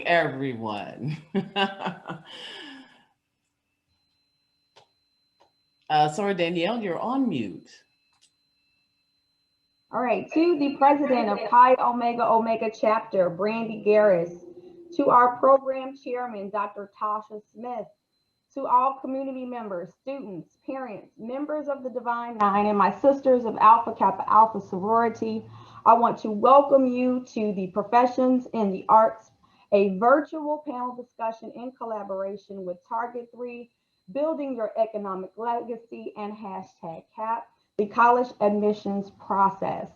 Everyone. Sorry, Danielle, you're on mute. All right, to the president of Chi Omega Omega chapter, Brandy Garris, to our program chairman, Dr. Tasha Smith, to all community members, students, parents, members of the Divine Nine, and my sisters of Alpha Kappa Alpha sorority, I want to welcome you to the Professions in the Arts, a virtual panel discussion in collaboration with Target 3, Building Your Economic Legacy, and hashtag CAP, the college admissions process.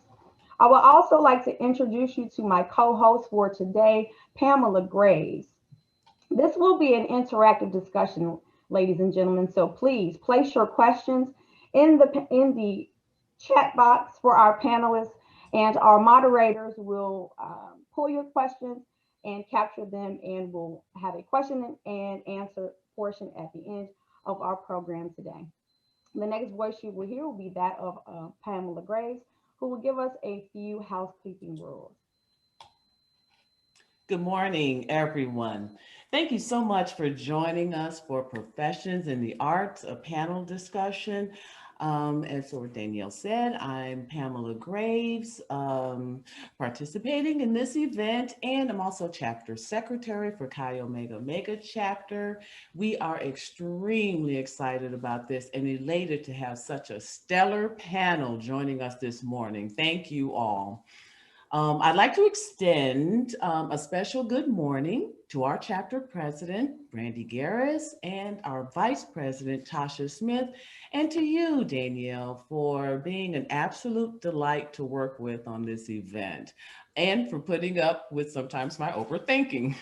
I would also like to introduce you to my co-host for today, Pamela Graves. This will be an interactive discussion, ladies and gentlemen. So please place your questions in the chat box for our panelists, and our moderators will pull your questions and capture them, and we'll have a question and answer portion at the end of our program today. The next voice you will hear will be that of Pamela Graves, who will give us a few housekeeping rules. Good morning, everyone. Thank you so much for joining us for Professions in the Arts, a panel discussion. As Lord Danielle said, I'm Pamela Graves, participating in this event, and I'm also chapter secretary for Chi Omega Omega chapter. We are extremely excited about this and elated to have such a stellar panel joining us this morning. Thank you all. I'd like to extend a special good morning to our chapter president, Brandy Garris, and our vice president, Tasha Smith, and to you, Danielle, for being an absolute delight to work with on this event and for putting up with sometimes my overthinking.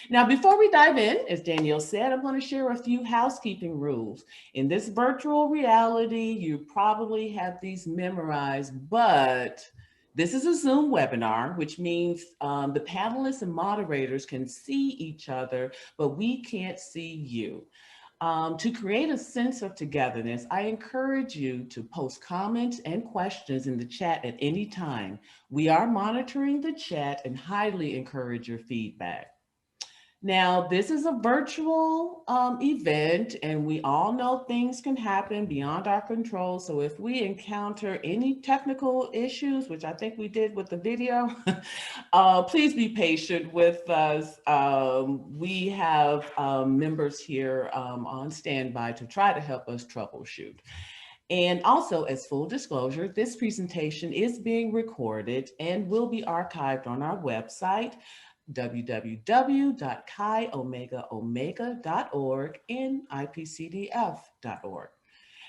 Now, before we dive in, as Danielle said, I'm going to share a few housekeeping rules. In this virtual reality, you probably have these memorized, but this is a Zoom webinar, which means the panelists and moderators can see each other, but we can't see you. To create a sense of togetherness, I encourage you to post comments and questions in the chat at any time. We are monitoring the chat and highly encourage your feedback. Now, this is a virtual event, and we all know things can happen beyond our control. So if we encounter any technical issues, which I think we did with the video, please be patient with us. We have members here on standby to try to help us troubleshoot. And also, as full disclosure, this presentation is being recorded and will be archived on our website, www.chiomegaomega.org and ipcdf.org.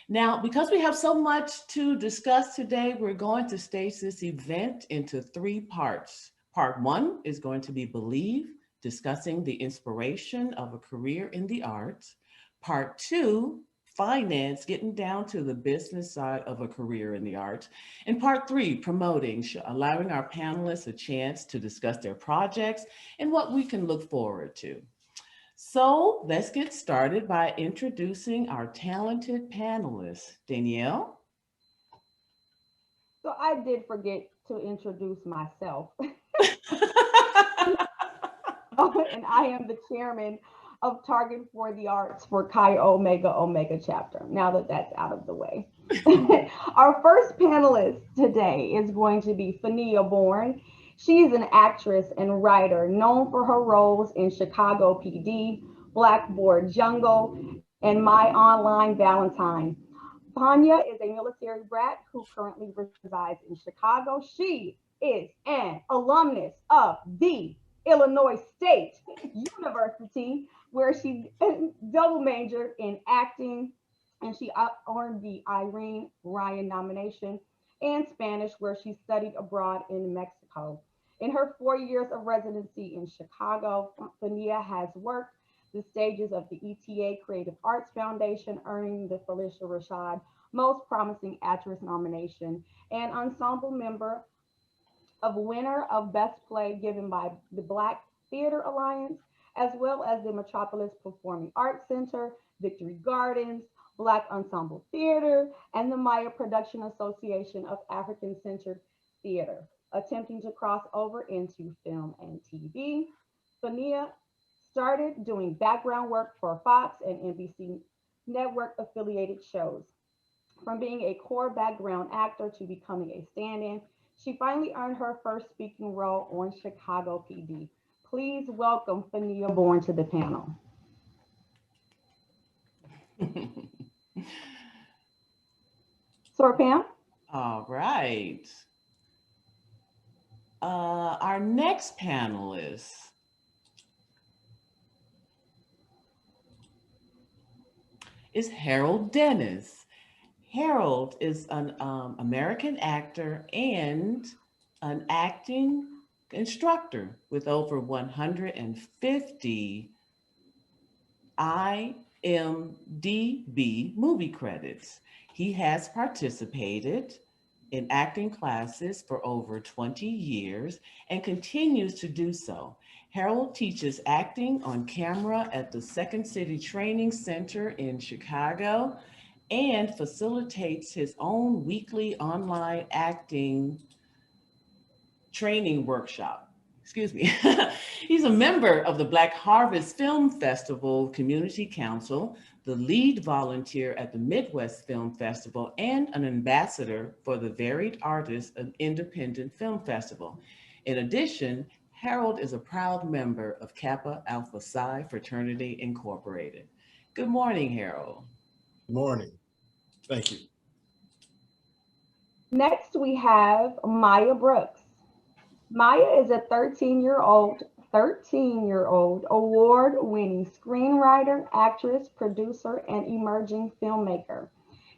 Now, because we have so much to discuss today, we're going to stage this event into three parts. Part one is going to be Believe, discussing the inspiration of a career in the arts. Part two, Finance, getting down to the business side of a career in the arts. And part three, Promoting, allowing our panelists a chance to discuss their projects and what we can look forward to. So let's get started by introducing our talented panelists. Danielle? So I did forget to introduce myself. And I am the chairman of Target for the Arts for Chi Omega Omega chapter. Now that that's out of the way. Our first panelist today is going to be Fania Bourne. She is an actress and writer known for her roles in Chicago PD, Blackboard Jungle, and My Online Valentine. Fania is a military brat who currently resides in Chicago. She is an alumnus of the Illinois State University, where she double majored in acting, and she earned the Irene Ryan nomination, and Spanish, where she studied abroad in Mexico. In her 4 years of residency in Chicago, Fania has worked the stages of the ETA Creative Arts Foundation, earning the Felicia Rashad Most Promising Actress nomination, and ensemble member of winner of Best Play given by the Black Theater Alliance, as well as the Metropolis Performing Arts Center, Victory Gardens, Black Ensemble Theater, and the Maya Production Association of African Centered Theater. attempting to cross over into film and TV. Fania started doing background work for Fox and NBC network affiliated shows. From being a core background actor to becoming a stand in, she finally earned her first speaking role on Chicago PD. Please welcome Fania Bourne to the panel. Sir Pam? All right. Our next panelist is Harold Dennis. Harold is an American actor and an acting instructor with over 150 IMDb movie credits. He has participated in acting classes for over 20 years and continues to do so. Harold teaches acting on camera at the Second City Training Center in Chicago and facilitates his own weekly online acting training workshop. Excuse me. He's a member of the Black Harvest Film Festival Community Council, the lead volunteer at the Midwest Film Festival, and an ambassador for the Varied Artists of Independent Film Festival. In addition, Harold is a proud member of Kappa Alpha Psi Fraternity Incorporated. Good morning, Harold. Good morning. Thank you. Next, we have Maya Brooks. Maya is a 13-year-old award-winning screenwriter, actress, producer, and emerging filmmaker.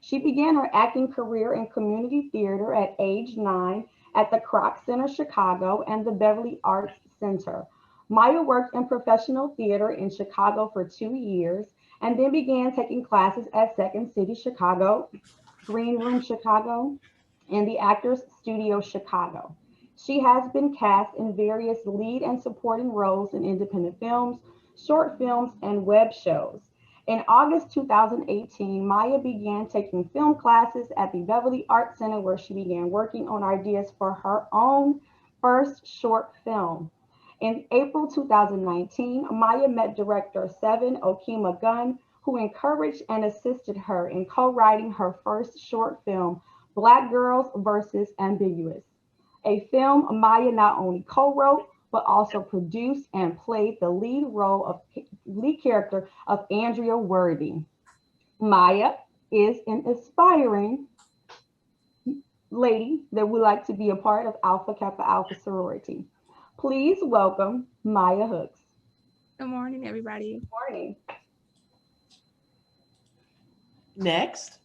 She began her acting career in community theater at age 9 at the Kroc Center Chicago and the Beverly Arts Center. Maya worked in professional theater in Chicago for 2 years and then began taking classes at Second City Chicago, Green Room Chicago, and the Actors Studio Chicago. She has been cast in various lead and supporting roles in independent films, short films, and web shows. In August 2018, Maya began taking film classes at the Beverly Arts Center, where she began working on ideas for her own first short film. In April 2019, Maya met director Seven Okima Gunn, who encouraged and assisted her in co-writing her first short film, Black Girls versus Ambiguous, a film Maya not only co-wrote, but also produced and played the lead character of Andrea Worthy. Maya is an aspiring lady that would like to be a part of Alpha Kappa Alpha sorority. Please welcome Maya Hooks. Good morning, everybody. Good morning. Next,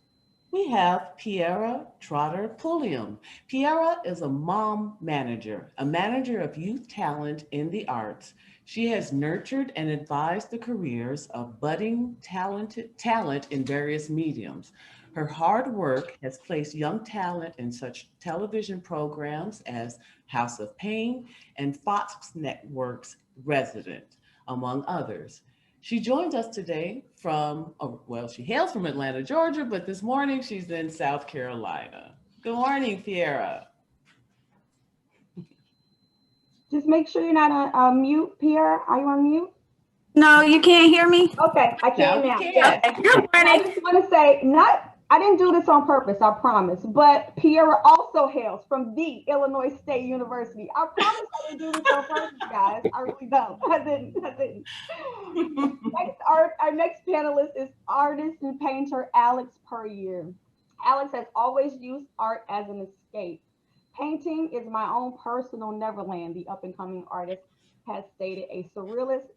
we have Piera Trotter Pulliam. Piera is a mom manager, a manager of youth talent in the arts. She has nurtured and advised the careers of budding talent in various mediums. Her hard work has placed young talent in such television programs as House of Pain and Fox Network's Resident, among others. She joins us today from, she hails from Atlanta, Georgia, but this morning she's in South Carolina. Good morning, Piera. Just make sure you're not on mute, Piera. Are you on mute? No, you can't hear me? Okay, I can now. Yeah. Good I morning. just want to say, I didn't do this on purpose, I promise, but Piera also hails from the Illinois State University. I promise I didn't do this on purpose, guys. I really don't. I didn't. Our next panelist is artist and painter Alex Puryear. Alex has always used art as an escape. Painting is my own personal neverland, the up-and-coming artist has stated. A surrealist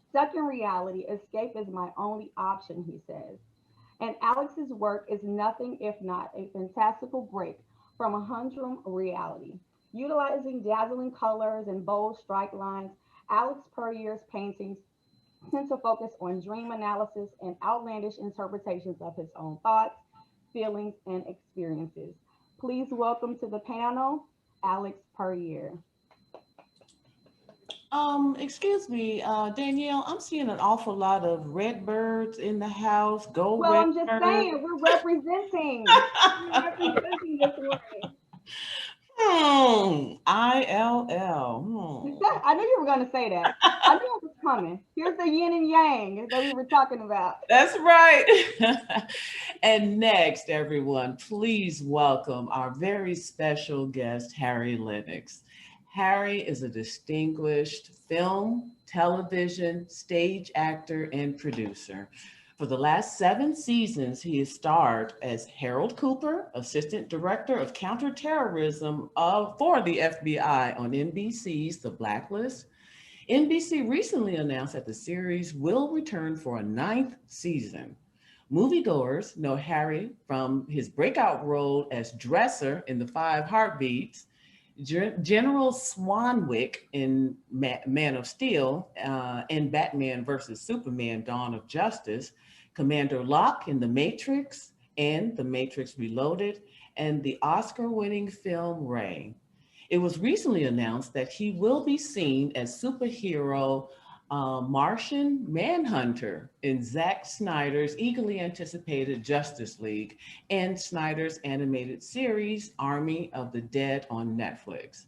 stuck in reality, escape is my only option, he says. And Alex's work is nothing if not a fantastical break from a humdrum reality. Utilizing dazzling colors and bold strike lines, Alex Puryear's paintings tend to focus on dream analysis and outlandish interpretations of his own thoughts, feelings, and experiences. Please welcome to the panel, Alex Puryear. Excuse me, Danielle, I'm seeing an awful lot of red birds in the house. Well, I'm just saying, we're representing this morning. ILL. I knew you were going to say that. I knew it was coming. Here's the yin and yang that we were talking about. That's right. And next, everyone, please welcome our very special guest, Harry Lennix. Harry is a distinguished film, television, stage actor, and producer. For the last 7 seasons, he has starred as Harold Cooper, Assistant Director of Counterterrorism for the FBI on NBC's The Blacklist. NBC recently announced that the series will return for a 9th season. Moviegoers know Harry from his breakout role as Dresser in The Five Heartbeats, General Swanwick in Man of Steel, and Batman versus Superman: Dawn of Justice, Commander Locke in The Matrix and The Matrix Reloaded, and the Oscar-winning film Ray. It was recently announced that he will be seen as superhero Martian Manhunter in Zack Snyder's eagerly anticipated Justice League and Snyder's animated series Army of the Dead on Netflix.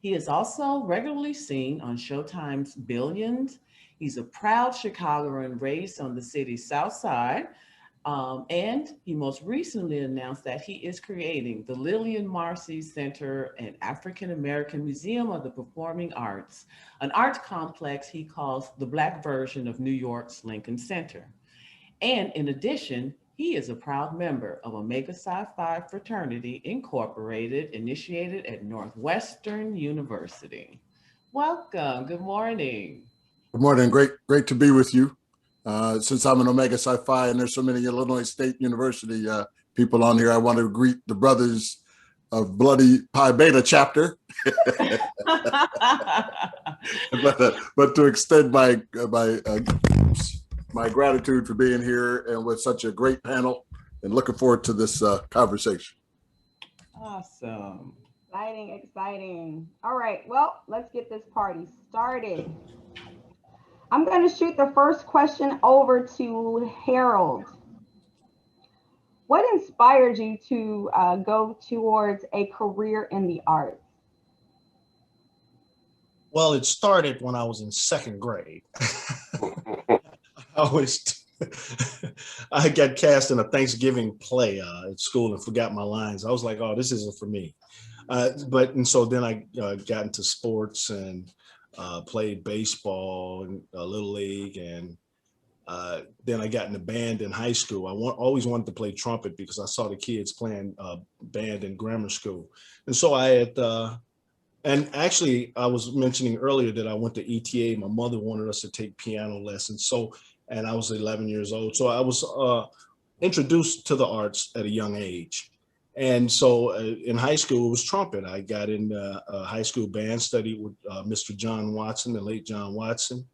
He is also regularly seen on Showtime's Billions. He's a proud Chicagoan raised on the city's South Side. And he most recently announced that he is creating the Lillian Marcie Center and African American Museum of the Performing Arts, an art complex he calls the Black version of New York's Lincoln Center. And in addition, he is a proud member of Omega Psi Phi Fraternity Incorporated, initiated at Northwestern University. Welcome. Good morning. Good morning. Great to be with you. Since I'm an Omega Psi Phi and there's so many Illinois State University people on here, I want to greet the brothers of Bloody Pi Beta chapter. but to extend my gratitude for being here and with such a great panel, and looking forward to this conversation. Awesome. Exciting. All right, well, let's get this party started. I'm going to shoot the first question over to Harold. What inspired you to go towards a career in the arts? Well, it started when I was in 2nd grade. I got cast in a Thanksgiving play at school and forgot my lines. I was like, oh, this isn't for me. So then I got into sports and played baseball and Little League, and then I got in the band in high school. I always wanted to play trumpet because I saw the kids playing band in grammar school. And so I had, and actually I was mentioning earlier that I went to ETA. My mother wanted us to take piano lessons. And I was 11 years old. So I was introduced to the arts at a young age. And so in high school, it was trumpet. I got in a high school band, studied with Mr. John Watson, the late John Watson.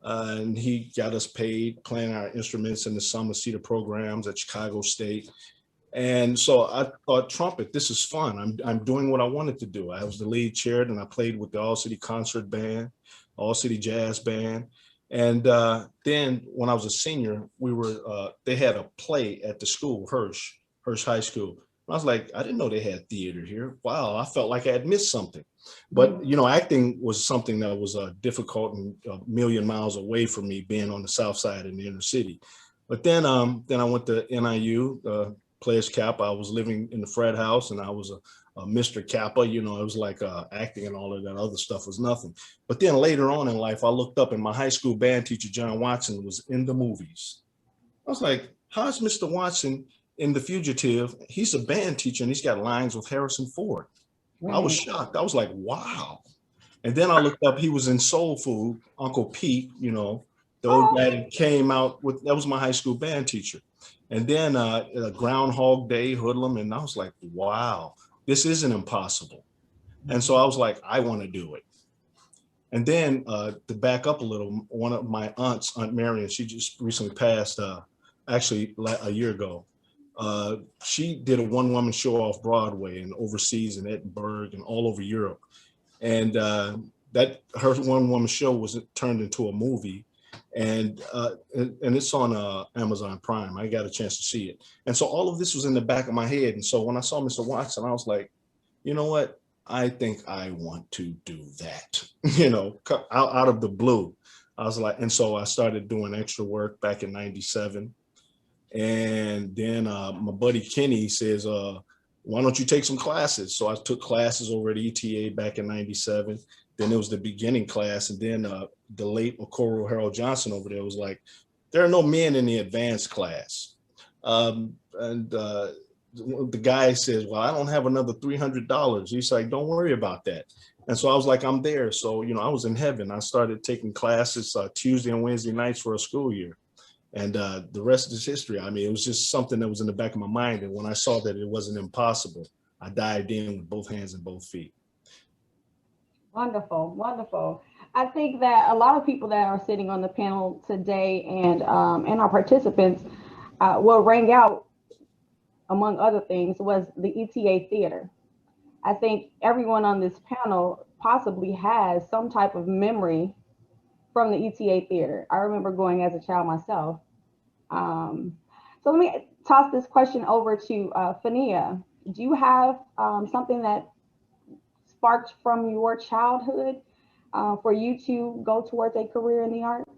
And he got us paid playing our instruments in the summer theater programs at Chicago State. And so I thought, trumpet, this is fun. I'm doing what I wanted to do. I was the lead chair, and I played with the All City Concert Band, All City Jazz Band. And then when I was a senior, they had a play at the school, Hirsch High School. I was like, I didn't know they had theater here. Wow, I felt like I had missed something. But, acting was something that was difficult and a million miles away from me, being on the South Side in the inner city. But then I went to NIU, Players Kappa. I was living in the frat house, and I was a Mr. Kappa. It was like acting and all of that other stuff was nothing. But then later on in life, I looked up and my high school band teacher, John Watson, was in the movies. I was like, how's Mr. Watson in The Fugitive? He's a band teacher and he's got lines with Harrison Ford. Right. I was shocked. I was like, wow. And then I looked up, he was in Soul Food, Uncle Pete, the old guy that came out with, that was my high school band teacher. And then Groundhog Day, Hoodlum, and I was like, wow, this isn't impossible. And so I was like, I want to do it. And then to back up a little, one of my aunts, Aunt Marion, she just recently passed, actually a year ago. She did a one-woman show off Broadway and overseas in Edinburgh and all over Europe. And that her one-woman show was turned into a movie, and it's on Amazon Prime. I got a chance to see it. And so all of this was in the back of my head. And so when I saw Mr. Watson, I was like, you know what? I think I want to do that, you know, out of the blue. I was like, and so I started doing extra work back in 97. And then my buddy Kenny says, why don't you take some classes? So I took classes over at ETA back in 97. Then it was the beginning class. And then the late Okoro Harold Johnson over there was like, there are no men in the advanced class. The guy says, well, I don't have another $300. He's like, don't worry about that. And so I was like, I'm there. So, you know, I was in heaven. I started taking classes Tuesday and Wednesday nights for a school year. And the rest is history. I mean, it was just something that was in the back of my mind. And when I saw that it wasn't impossible, I dived in with both hands and both feet. Wonderful, wonderful. I think that a lot of people that are sitting on the panel today and our participants will rang out, among other things, was the ETA Theater. I think everyone on this panel possibly has some type of memory from the ETA Theater. I remember going as a child myself. So let me toss this question over to Fania. Do you have something that sparked from your childhood for you to go towards a career in the arts?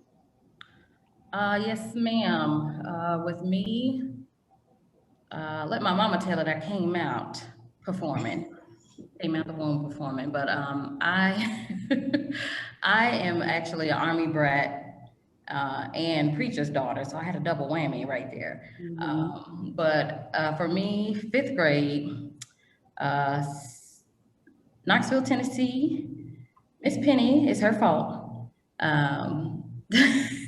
Yes, ma'am. With me, let my mama tell it, I came out performing, came out the womb performing, but I I am actually an Army brat and preacher's daughter, so I had a double whammy right there. Mm-hmm. But for me, 5th grade, Knoxville, Tennessee, Miss Penny, it's her fault.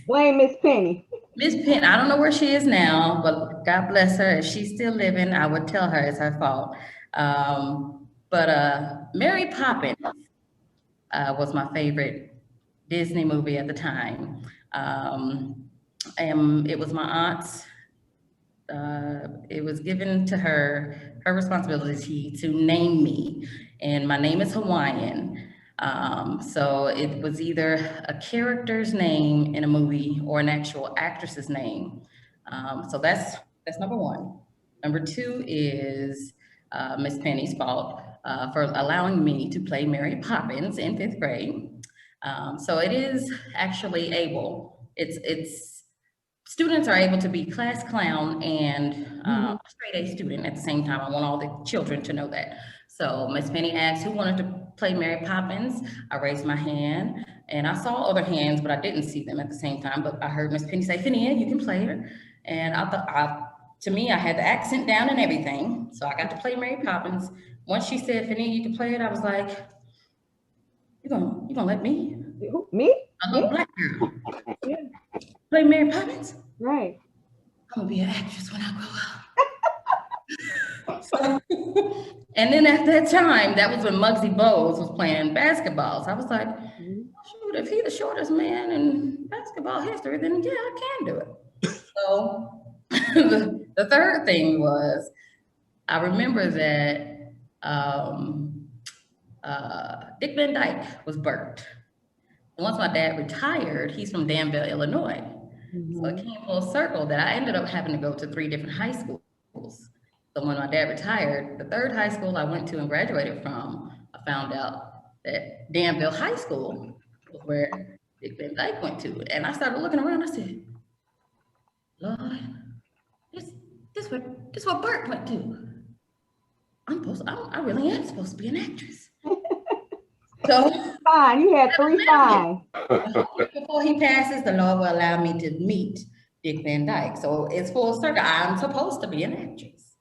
Blame Miss Penny. Miss Penn, I don't know where she is now, but God bless her. If she's still living, I would tell her it's her fault. But Mary Poppins was my favorite Disney movie at the time. And it was my aunt's. It was given to her responsibility to name me, and my name is Hawaiian. So it was either a character's name in a movie or an actual actress's name. So that's number one. Number two is Miss Penny's fault for allowing me to play Mary Poppins in 5th grade. So it is actually able, it's students are able to be class clown and a straight A student at the same time. I want all the children to know that. So Miss Penny asked who wanted to play Mary Poppins. I raised my hand and I saw other hands, but I didn't see them at the same time. But I heard Miss Penny say, Fania, you can play her. And I thought, to me, I had the accent down and everything. So I got to play Mary Poppins. Once she said, Fania, you can play it, I was like, you gonna let me? Me? A little black girl. Yeah. Play Mary Poppins? Right. I'm gonna be an actress when I grow up. So, and then at that time, that was when Muggsy Bogues was playing basketball. So I was like, shoot, if he's the shortest man in basketball history, then yeah, I can do it. So the third thing was, I remember that Dick Van Dyke was burnt. Once my dad retired, he's from Danville, Illinois. So it came full circle that I ended up having to go to 3 different high schools. So when my dad retired, the 3rd high school I went to and graduated from, I found out that Danville High School was where Dick Van Dyke went to. And I started looking around, I said, Lord, this what Bert went to. I really am supposed to be an actress. So fine, you had 3 fine. Before he passes, the Lord will allow me to meet Dick Van Dyke. So it's full circle. I'm supposed to be an actress.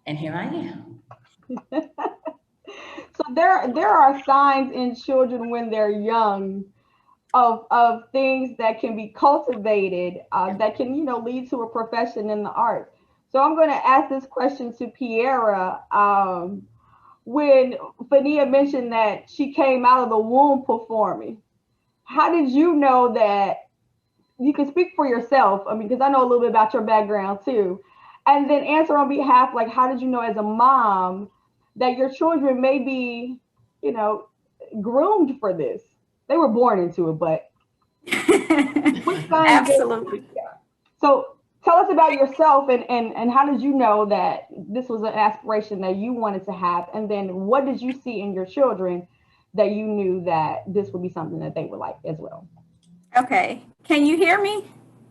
And here I am. So there are signs in children when they're young of things that can be cultivated that can, you know, lead to a profession in the arts. So I'm going to ask this question to Piera. When Fania mentioned that she came out of the womb performing, how did you know that? You can speak for yourself, I mean, because I know a little bit about your background too. And then answer on behalf, like, how did you know as a mom that your children may be, you know, groomed for this? They were born into it, but Absolutely. So tell us about yourself and how did you know that this was an aspiration that you wanted to have? And then what did you see in your children that you knew that this would be something that they would like as well? Okay. Can you hear me?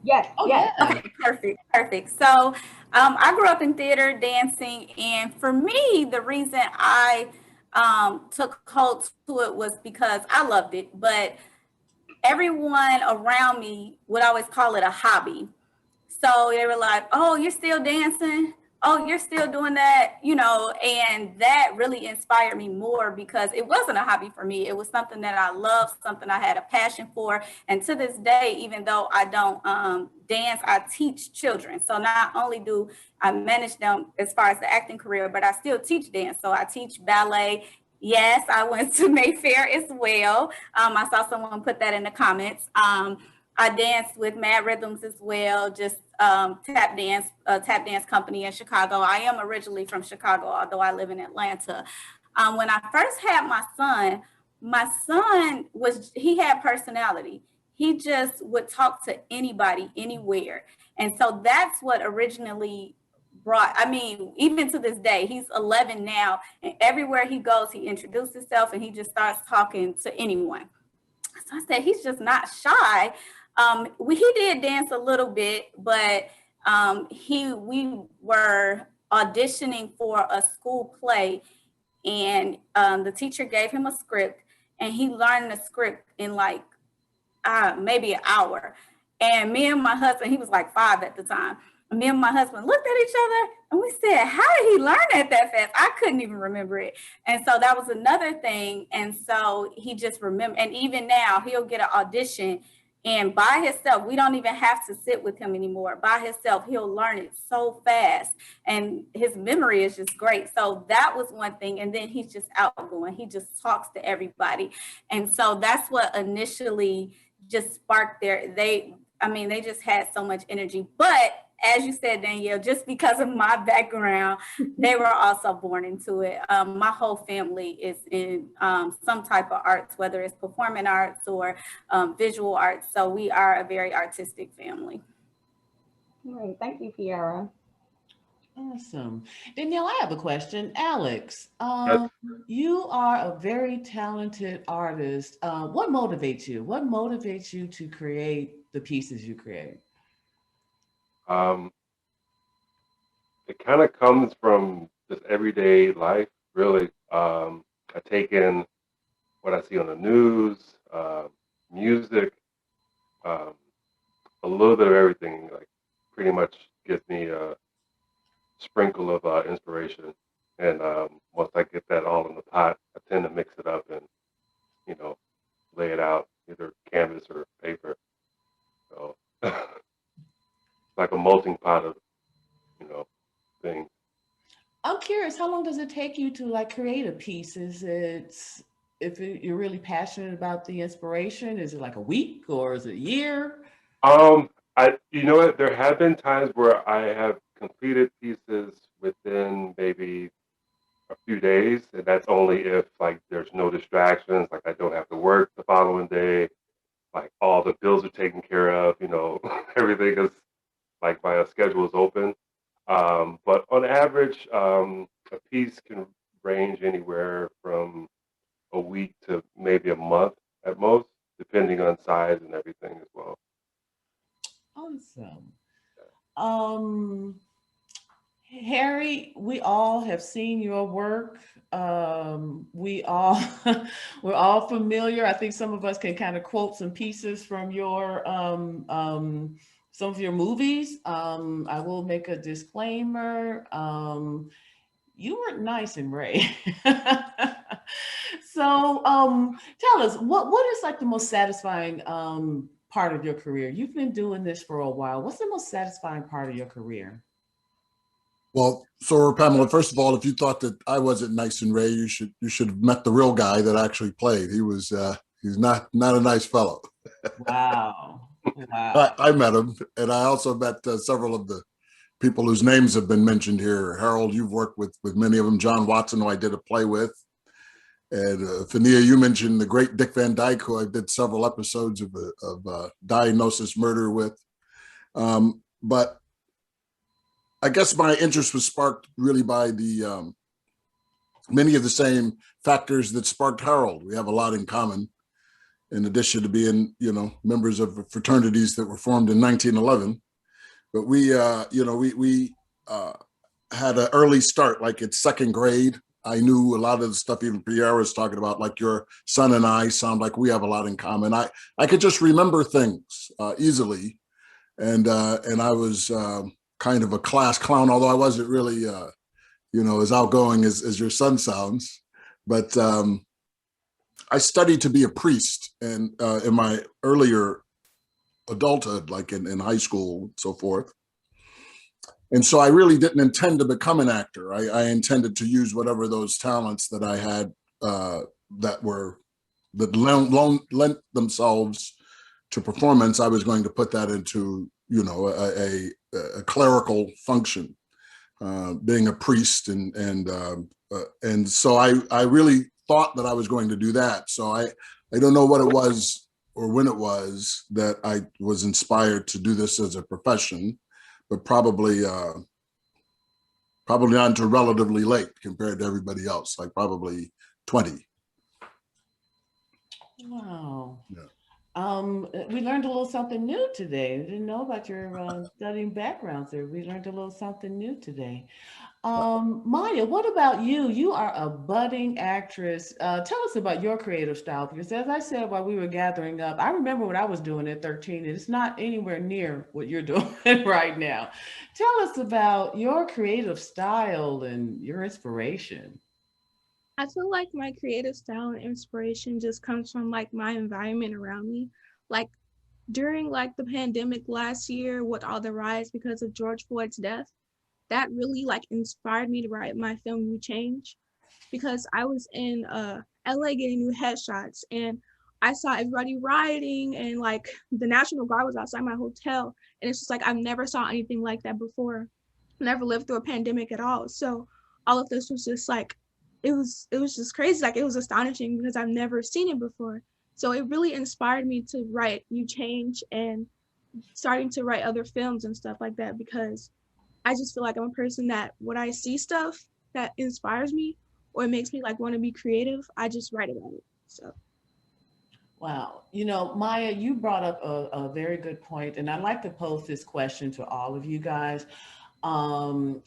Yes. Oh, yes. yeah. Okay, perfect. So I grew up in theater, dancing, and for me, the reason I took hold to it was because I loved it, but everyone around me would always call it a hobby. So they were like, oh, you're still dancing? Oh, you're still doing that, and that really inspired me more because it wasn't a hobby for me. It was something that I loved, something I had a passion for. And to this day, even though I don't dance, I teach children. So not only do I manage them as far as the acting career, but I still teach dance. So I teach ballet. Yes, I went to Mayfair as well. I saw someone put that in the comments. I danced with Mad Rhythms as well, just tap dance company in Chicago. I am originally from Chicago, although I live in Atlanta. When I first had my son he had personality. He just would talk to anybody, anywhere. And so that's what originally even to this day, he's 11 now, and everywhere he goes, he introduces himself and he just starts talking to anyone. So I said, he's just not shy. He did dance a little bit, but we were auditioning for a school play, and the teacher gave him a script, and he learned the script in like maybe an hour. And me and my husband, he was like 5 at the time. Me and my husband looked at each other and we said, how did he learn that fast? I couldn't even remember it. And so that was another thing. And so he just remembered. And even now he'll get an audition and by himself, we don't even have to sit with him anymore. By himself, he'll learn it so fast. And his memory is just great. So that was one thing. And then he's just outgoing. He just talks to everybody. And so that's what initially just sparked they just had so much energy. But as you said, Danielle, just because of my background, they were also born into it. My whole family is in some type of arts, whether it's performing arts or visual arts. So we are a very artistic family. Great. Thank you, Kiara. Awesome. Danielle, I have a question. Alex, you are a very talented artist. What motivates you? What motivates you to create the pieces you create? It kind of comes from just everyday life, really. I take in what I see on the news, music, a little bit of everything, like pretty much gives me a sprinkle of inspiration. And once I get that all in the pot, I tend to mix it up and, lay it out, either canvas or paper. So like a melting pot of, things. I'm curious, how long does it take you to create a piece? You're really passionate about the inspiration, is it like a week or is it a year? You know what? There have been times where I have completed pieces within maybe a few days, and that's only if there's no distractions, like I don't have to work the following day, like all the bills are taken care of, everything is my schedule is open. But on average, a piece can range anywhere from a week to maybe a month at most, depending on size and everything as well. Awesome. Harry, we all have seen your work. We're all familiar. I think some of us can kind of quote some pieces from your some of your movies. I will make a disclaimer. You weren't nice in Ray. So tell us, what is the most satisfying part of your career? You've been doing this for a while. What's the most satisfying part of your career? Well, so Pamela, first of all, if you thought that I wasn't nice in Ray, you should have met the real guy that actually played. He's not a nice fellow. Wow. Wow. I met him, and I also met several of the people whose names have been mentioned here. Harold, you've worked with many of them. John Watson, who I did a play with. And Fania, you mentioned the great Dick Van Dyke, who I did several episodes of Diagnosis Murder with. But I guess my interest was sparked really by the many of the same factors that sparked Harold. We have a lot in common, in addition to being, members of fraternities that were formed in 1911. But we had an early start, like at second grade. I knew a lot of the stuff even Pierre was talking about, like your son and I sound like we have a lot in common. I could just remember things easily. And I was kind of a class clown, although I wasn't really, as outgoing as your son sounds. But I studied to be a priest, and in my earlier adulthood, like in high school and so forth. And so I really didn't intend to become an actor. I intended to use whatever those talents that I had that lent themselves to performance. I was going to put that into, a clerical function, being a priest, and so I really thought that I was going to do that. So I don't know what it was or when it was that I was inspired to do this as a profession, but probably not until relatively late compared to everybody else, like probably 20. Wow. Yeah. We learned a little something new today. We didn't know about your studying backgrounds there. We learned a little something new today. Maya, what about you? You are a budding actress. Tell us about your creative style, because as I said while we were gathering up, I remember what I was doing at 13, and it's not anywhere near what you're doing right now. Tell us about your creative style and your inspiration. I feel like my creative style and inspiration just comes from like my environment around me. Like during like the pandemic last year with all the riots because of George Floyd's death, that really like inspired me to write my film New Change, because I was in LA getting new headshots and I saw everybody rioting and like the National Guard was outside my hotel, and it's just like I've never saw anything like that before. Never lived through a pandemic at all. So all of this was just like it was just crazy. Like it was astonishing because I've never seen it before. So it really inspired me to write New Change and starting to write other films and stuff like that, because I just feel like I'm a person that when I see stuff that inspires me or it makes me like want to be creative, I just write about it. So Wow. Maya, you brought up a very good point, and I'd like to pose this question to all of you guys. In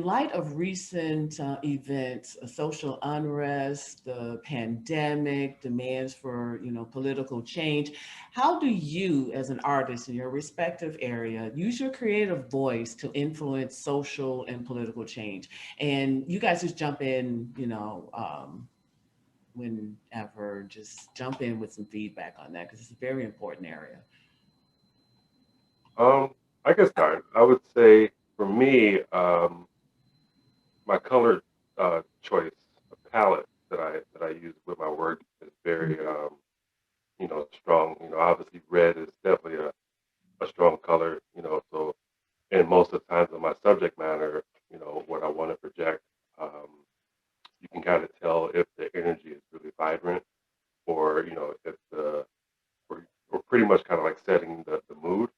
light of recent events, social unrest, the pandemic, demands for, political change, how do you, as an artist in your respective area, use your creative voice to influence social and political change? And you guys just jump in, whenever, just jump in with some feedback on that, because it's a very important area. I can start. I would say for me, my color choice, palette that I use with my work is very strong. Obviously red is definitely a strong color. So and most of the times in my subject matter, what I want to project, you can kind of tell if the energy is really vibrant, or if we're pretty much kind of like setting the mood.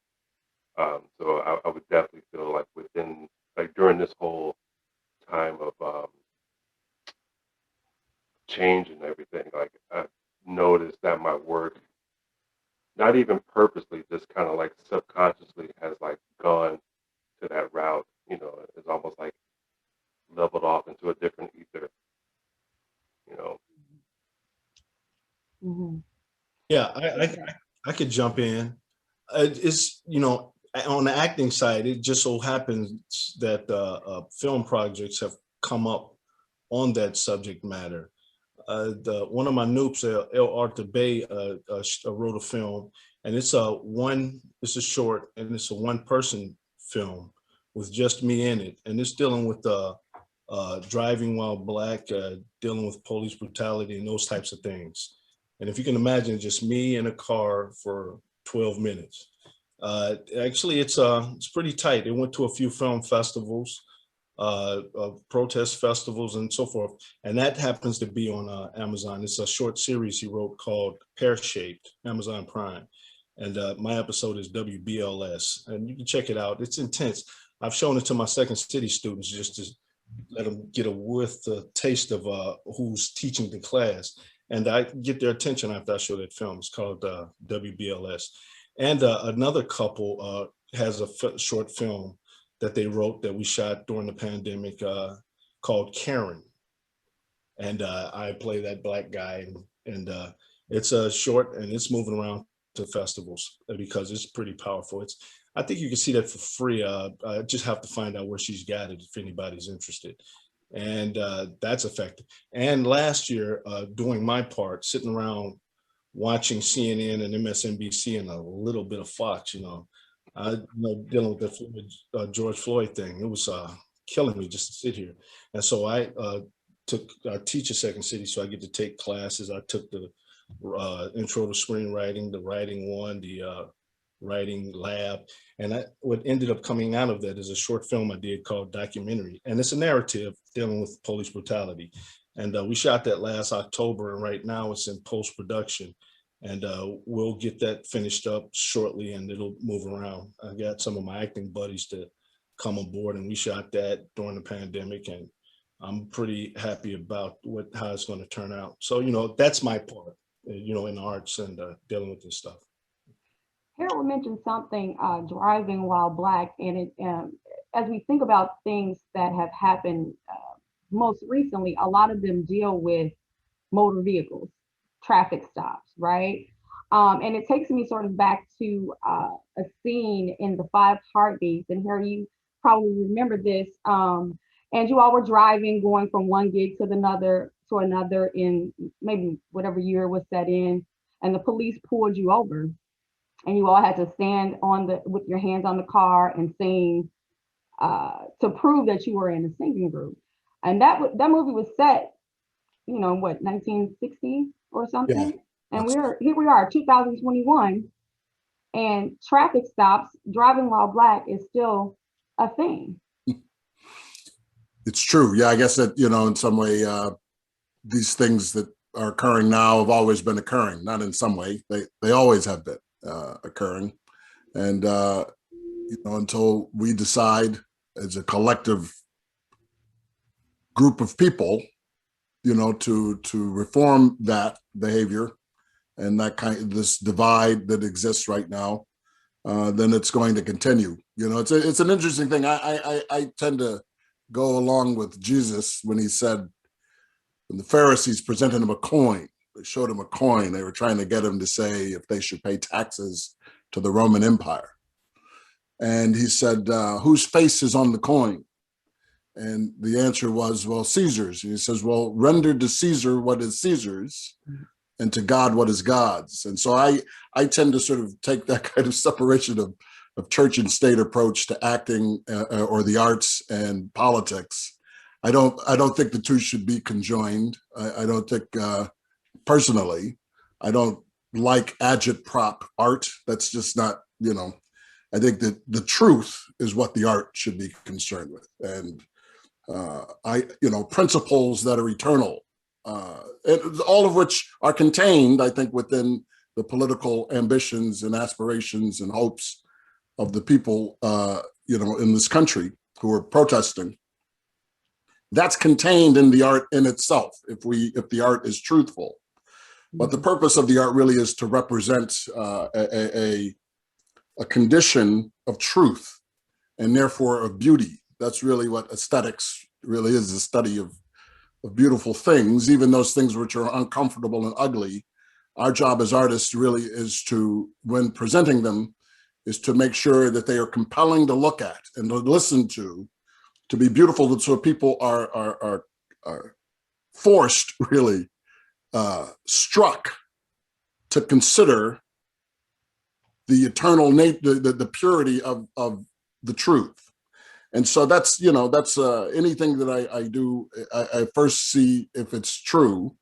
So I would definitely feel like within, like during this whole time of change and everything, like I've noticed that my work, not even purposely, just kind of like subconsciously has like gone to that route. It's almost like leveled off into a different ether. You know. Mm-hmm. Yeah, I could jump in. It's, on the acting side, it just so happens that film projects have come up on that subject matter. One of my noobs, El Arthur Bay, wrote a film, and it's a short, and it's a one-person film with just me in it, and it's dealing with driving while black, dealing with police brutality and those types of things. And if you can imagine, just me in a car for 12 minutes. Actually, it's pretty tight. It went to a few film festivals, protest festivals, and so forth. And that happens to be on Amazon. It's a short series he wrote called Pear Shaped, Amazon Prime. And my episode is WBLS, and you can check it out. It's intense. I've shown it to my Second City students just to let them get a taste of who's teaching the class. And I get their attention after I show that film. It's called WBLS. And another couple has a short film that they wrote that we shot during the pandemic called Karen. And I play that Black guy. And it's a short, and it's moving around to festivals because it's pretty powerful. I think you can see that for free. I just have to find out where she's got it if anybody's interested. And that's effective. And last year, doing my part, sitting around watching CNN and MSNBC and a little bit of Fox, dealing with the George Floyd thing. It was killing me just to sit here. And so I teach at Second City, so I get to take classes. I took the intro to screenwriting, the writing one, the writing lab. And what ended up coming out of that is a short film I did called Documentary. And it's a narrative dealing with police brutality. And we shot that last October, and right now it's in post-production. And we'll get that finished up shortly, and it'll move around. I got some of my acting buddies to come on board, and we shot that during the pandemic, and I'm pretty happy about how it's going to turn out. So, that's my part, in the arts and dealing with this stuff. Harold mentioned something, driving while Black, and as we think about things that have happened most recently, a lot of them deal with motor vehicles, traffic stops, right? And it takes me sort of back to a scene in the 5 Heartbeats, and here you probably remember this, and you all were driving, going from one gig to another in maybe whatever year was set in, and the police pulled you over. And you all had to stand with your hands on the car and sing to prove that you were in a singing group. And that movie was set, 1960 or something. Yeah. And here we are, 2021, and traffic stops, driving while Black is still a thing. It's true. Yeah, I guess that, in some way, these things that are occurring now have always been occurring, not in some way, they always have been occurring. And, until we decide as a collective group of people, to reform that behavior and this divide that exists right now, then it's going to continue. It's an interesting thing. I tend to go along with Jesus when he said, when the Pharisees presented him a coin, they showed him a coin. They were trying to get him to say if they should pay taxes to the Roman Empire. And he said, whose face is on the coin? And the answer was, well, Caesar's. And he says, well, render to Caesar what is Caesar's and to God what is God's. And so I tend to sort of take that kind of separation of church and state approach to acting or the arts and politics. I don't think the two should be conjoined. I don't think, personally, I don't like agitprop art. That's just not, I think that the truth is what the art should be concerned with. And principles that are eternal, and all of which are contained, I think, within the political ambitions and aspirations and hopes of the people, in this country who are protesting. That's contained in the art in itself, if the art is truthful. But the purpose of the art really is to represent a condition of truth and therefore of beauty. That's really what aesthetics really is, a study of beautiful things, even those things which are uncomfortable and ugly. Our job as artists really is to, when presenting them, is to make sure that they are compelling to look at and to listen to be beautiful, so people are forced, really, struck to consider the eternal nature, the purity of the truth. And so that's anything that I do, I first see if it's true,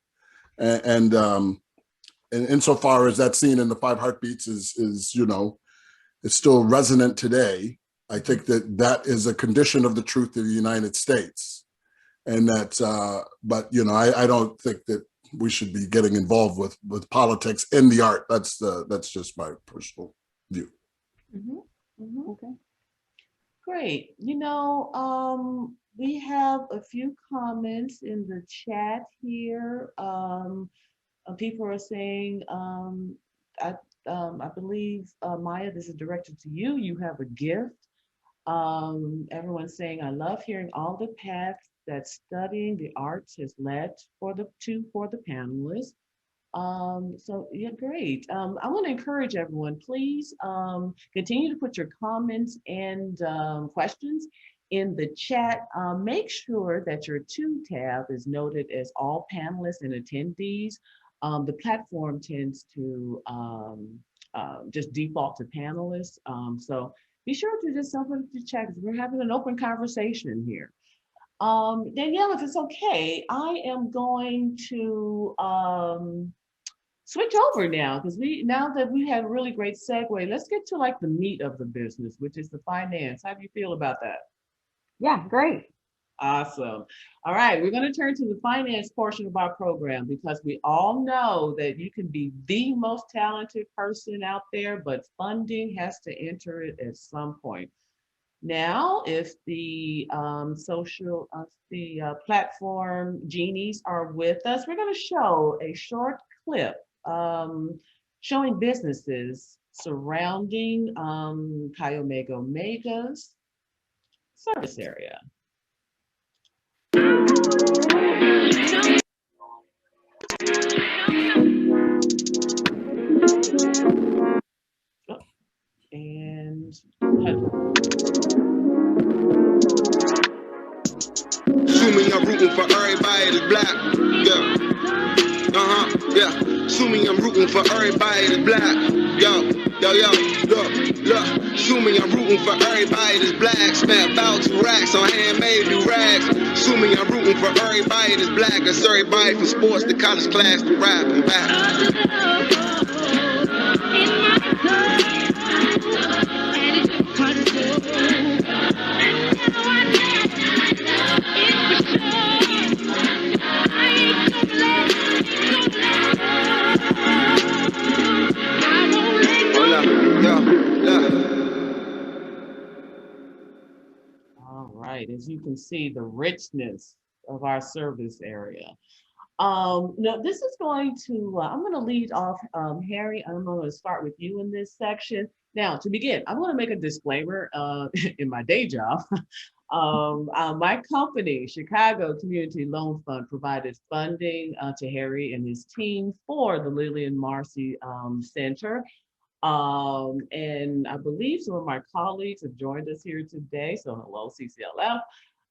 and insofar as that scene in the 5 Heartbeats is it's still resonant today. I think that is a condition of the truth of the United States, and that. But I don't think that we should be getting involved with politics in the art. That's just my personal view. Mm-hmm. Mm-hmm. Okay. Great. We have a few comments in the chat here. People are saying, I, I believe, Maya, this is directed to you. You have a gift. Everyone's saying, I love hearing all the paths that studying the arts has led for the panelists. So yeah, great. I want to encourage everyone, please continue to put your comments and questions in the chat. Make sure that your to tab is noted as all panelists and attendees. The platform tends to just default to panelists. So be sure to just open the chat because we're having an open conversation here. Danielle, if it's okay, I am going to switch over now because now that we had a really great segue, let's get to like the meat of the business, which is the finance. How do you feel about that? Yeah, great. Awesome. All right, we're going to turn to the finance portion of our program because we all know that you can be the most talented person out there, but funding has to enter it at some point. Now, if the platform genies are with us, we're going to show a short clip showing businesses surrounding Chi Omega Omega's service area. And assuming I'm rooting for everybody that's black. Yeah. Yeah. Assuming I'm rooting for everybody that's black. Yo. Look. Assuming I'm rooting for everybody that's black. Spent about 2 racks on handmade new rags. Assuming I'm rooting for everybody that's black. That's everybody from sports to college class to rap and back. All right, as you can see, the richness of our service area. No, this is going to, I'm going to lead off, Harry, I'm going to start with you in this section. Now, to begin, I want to make a disclaimer in my day job. My company, Chicago Community Loan Fund, provided funding to Harry and his team for the Lillian Marcie Center. And I believe some of my colleagues have joined us here today. So hello, CCLF.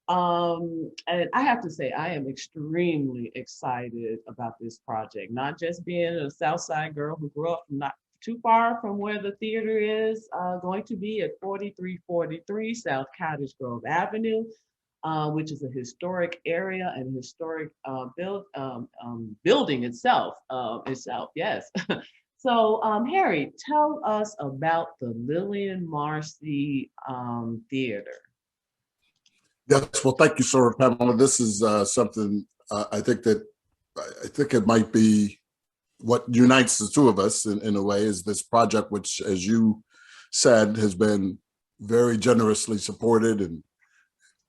And I have to say, I am extremely excited about this project, not just being a South Side girl who grew up not too far from where the theater is going to be at 4343 South Cottage Grove Avenue, which is a historic area and historic building itself, yes. So Harry, tell us about the Lillian Marcie Theater. Yes, well, thank you, sir, Pamela. This is something I think it might be what unites the two of us in a way, is this project, which, as you said, has been very generously supported. And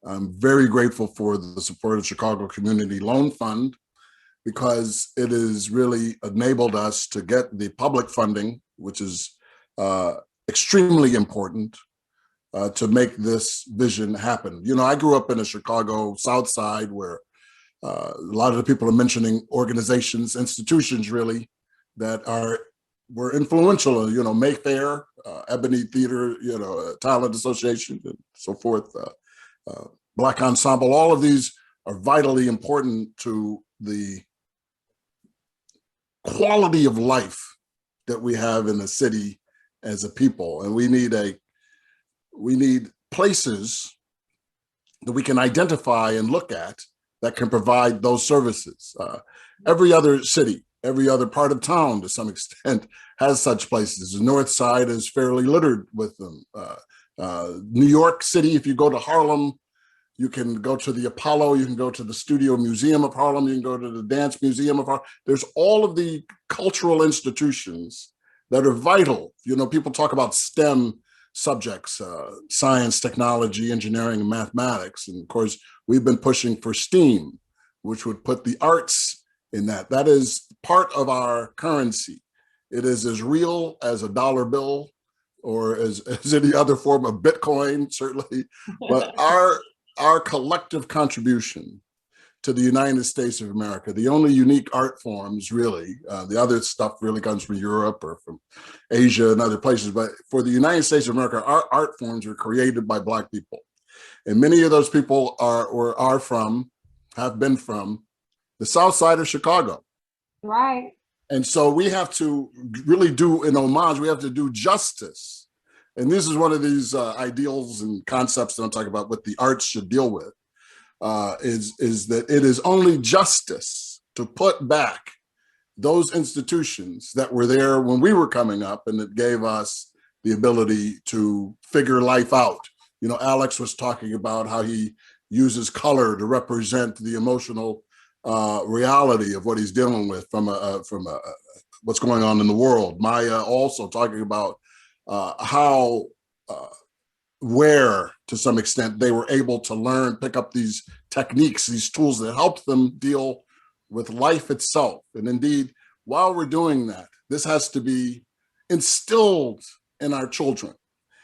I'm very grateful for the support of Chicago Community Loan Fund, because it has really enabled us to get the public funding, which is extremely important to make this vision happen. You know, I grew up in a Chicago South Side where a lot of the people are mentioning organizations, institutions really, that were influential, you know, Mayfair, Ebony Theater, you know, Talent Association and so forth, Black Ensemble. All of these are vitally important to the quality of life that we have in the city as a people. And we need places that we can identify and look at that can provide those services. Every other city, every other part of town to some extent has such places. The North Side is fairly littered with them. New York City, if you go to Harlem, you can go to the Apollo, you can go to the Studio Museum of Harlem, you can go to the Dance Museum of Harlem. There's all of the cultural institutions that are vital. You know, people talk about STEM subjects, science, technology, engineering, and mathematics. And of course, we've been pushing for STEAM, which would put the arts in that. That is part of our currency. It is as real as a dollar bill or as any other form of Bitcoin, certainly. But our collective contribution to the United States of America, the only unique art forms really, the other stuff really comes from Europe or from Asia and other places, but for the United States of America, our art forms were created by Black people. And many of those people have been from the South Side of Chicago. Right. And so we have to really do an homage, we have to do justice. And this is one of these ideals and concepts that I'm talking about what the arts should deal with. Is that it is only justice to put back those institutions that were there when we were coming up and that gave us the ability to figure life out. You know, Alex was talking about how he uses color to represent the emotional reality of what he's dealing with from what's going on in the world. Maya also talking about where, to some extent, they were able to learn, pick up these techniques, these tools that help them deal with life itself. And indeed, while we're doing that, this has to be instilled in our children.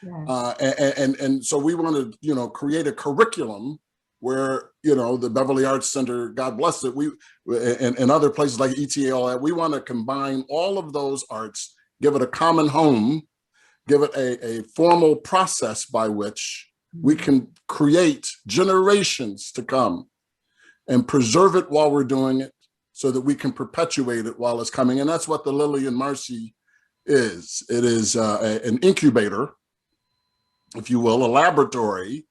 Yes. And so we want to, you know, create a curriculum where, you know, the Beverly Arts Center, God bless it, and other places like ETA, we want to combine all of those arts, give it a common home, give it a formal process by which we can create generations to come and preserve it while we're doing it so that we can perpetuate it while it's coming. And that's what the Lillian Marcie is. It is an incubator, if you will, a laboratory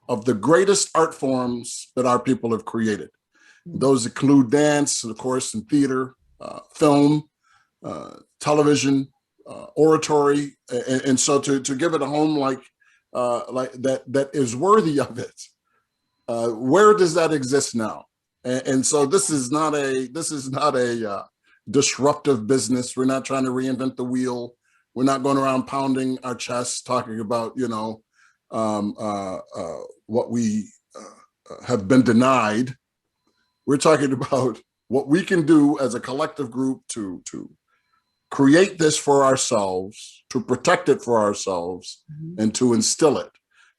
of the greatest art forms that our people have created. Those include dance, of course, and theater, film, television, oratory, and so to give it a home like that is worthy of it. Where does that exist now? And so this is not a disruptive business. We're not trying to reinvent the wheel. We're not going around pounding our chests talking about, you know, what we have been denied. We're talking about what we can do as a collective group to create this for ourselves, to protect it for ourselves, and to instill it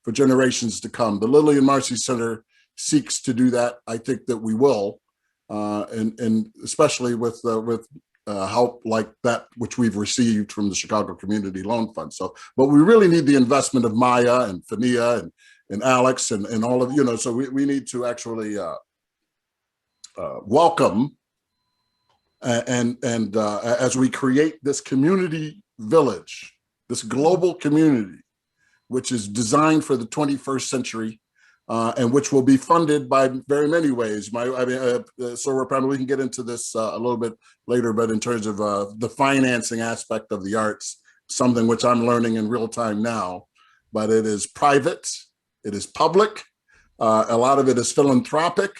for generations to come. The Lillian Marcie Center seeks to do that. I think that we will, and especially with help like that which we've received from the Chicago Community Loan Fund. So, but we really need the investment of Maya and Fania and Alex and all of, you know, so we need to actually welcome and as we create this community village, this global community, which is designed for the 21st century, and which will be funded by very many ways. So probably we can get into this a little bit later, but in terms of the financing aspect of the arts, something which I'm learning in real time now, but it is private, it is public, a lot of it is philanthropic,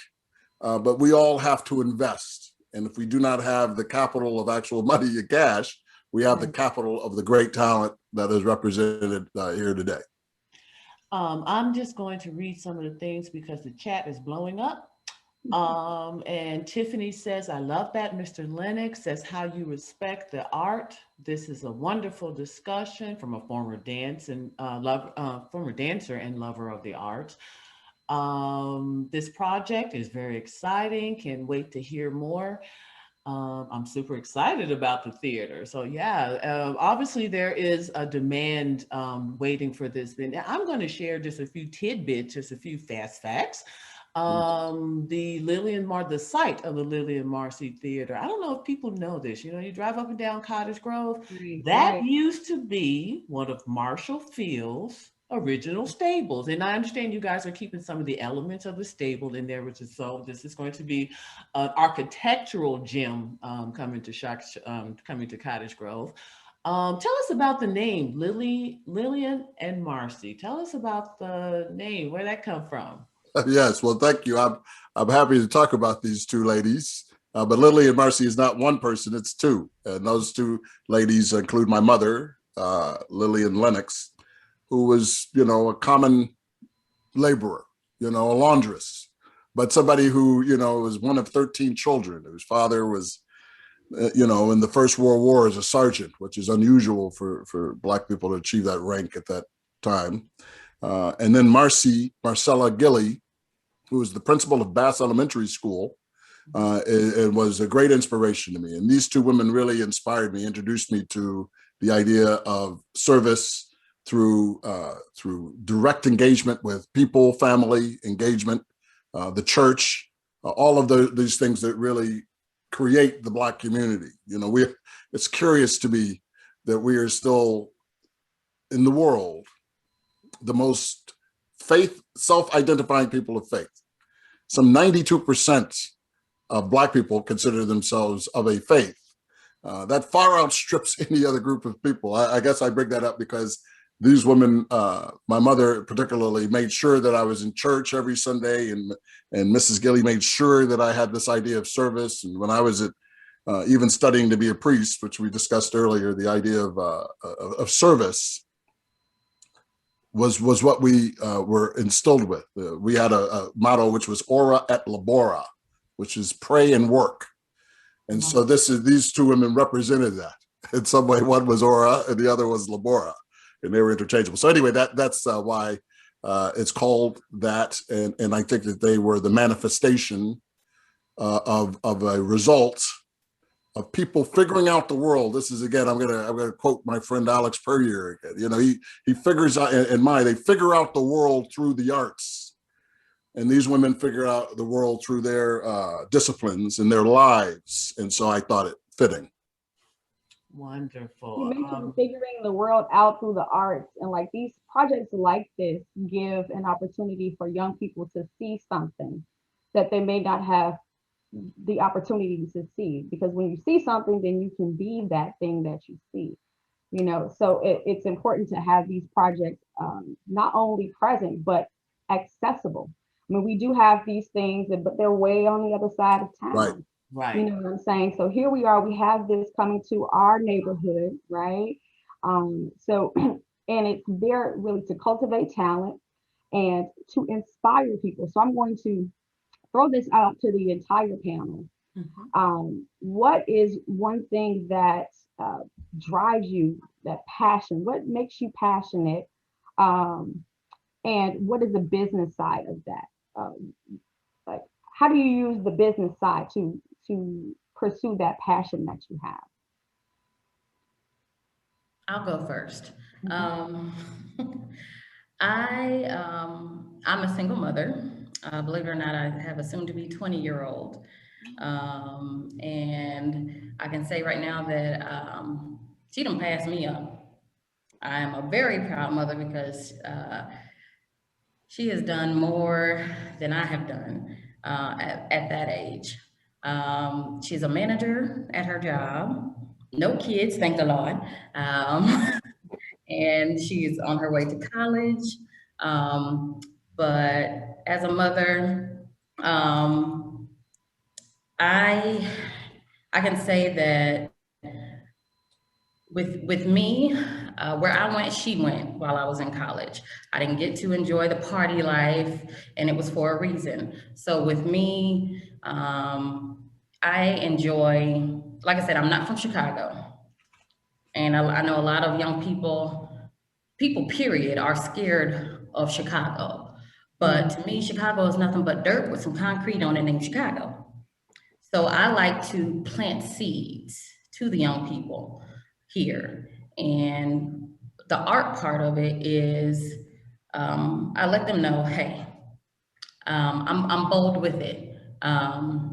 but we all have to invest. And if we do not have the capital of actual money and cash, we have the capital of the great talent that is represented here today. I'm just going to read some of the things because the chat is blowing up. And Tiffany says, I love that. Mr. Lennix says, how you respect the art. This is a wonderful discussion from a former dancer and lover of the arts. This project is very exciting. Can't wait to hear more. I'm super excited about the theater. So yeah, obviously there is a demand waiting for this. I'm going to share just a few tidbits, just a few fast facts. The site of the Lillian Marcie Theater. I don't know if people know this. You know, you drive up and down Cottage Grove. That used to be one of Marshall Field's original stables. And I understand you guys are keeping some of the elements of the stable in there, which is so this is going to be an architectural gem coming to Cottage Grove. Tell us about the name, Lillian and Marcie. Tell us about the name, where that come from. Yes, well, thank you. I'm happy to talk about these two ladies, but Lillian Marcie is not one person, it's two. And those two ladies include my mother, Lillian Lennix, who was, you know, a common laborer, you know, a laundress, but somebody who, you know, was one of 13 children, whose father was, you know, in the First World War as a sergeant, which is unusual for Black people to achieve that rank at that time. And then Marcella Gilley, who was the principal of Bass Elementary School, and was a great inspiration to me. And these two women really inspired me, introduced me to the idea of service through direct engagement with people, family engagement, the church, all of these things that really create the Black community. You know, it's curious to me that we are still in the world the most self-identifying people of faith. Some 92% of Black people consider themselves of a faith. That far outstrips any other group of people. I guess I bring that up because these women, my mother particularly, made sure that I was in church every Sunday, and Mrs. Gilley made sure that I had this idea of service. And when I was even studying to be a priest, which we discussed earlier, the idea of service was what we were instilled with. We had a motto which was ora et labora, which is pray and work. And so these two women represented that in some way. One was ora and the other was labora, and they were interchangeable. So anyway, that's why it's called that. And I think that they were the manifestation of a result of people figuring out the world. This is, again, I'm gonna quote my friend Alex Puryear again. You know, he figures out, they figure out the world through the arts. And these women figure out the world through their disciplines and their lives. And so I thought it fitting. Wonderful. You mentioned figuring the world out through the arts, and like these projects like this give an opportunity for young people to see something that they may not have the opportunity to see, because when you see something, then you can be that thing that you see, you know. So it's important to have these projects not only present, but accessible. I mean, we do have these things, but they're way on the other side of town. Right. You know what I'm saying? So here we are, we have this coming to our neighborhood, right? So, and it's there really to cultivate talent and to inspire people. So I'm going to throw this out to the entire panel. What is one thing that drives you, that passion? What makes you passionate? And what is the business side of that? Like, how do you use the business side to pursue that passion that you have? I'll go first. I'm a single mother. Believe it or not, I have a soon-to-be 20-year-old. And I can say right now that she done passed me up. I am a very proud mother because she has done more than I have done at that age. She's a manager at her job, no kids, thank the Lord. And she's on her way to college. But as a mother, I can say that with me, where I went, she went while I was in college. I didn't get to enjoy the party life, and it was for a reason. So with me, I enjoy, like I said, I'm not from Chicago. And I know a lot of young people period, are scared of Chicago. But to me, Chicago is nothing but dirt with some concrete on it named Chicago. So I like to plant seeds to the young people here. And the art part of it is, I let them know, hey, I'm bold with it. To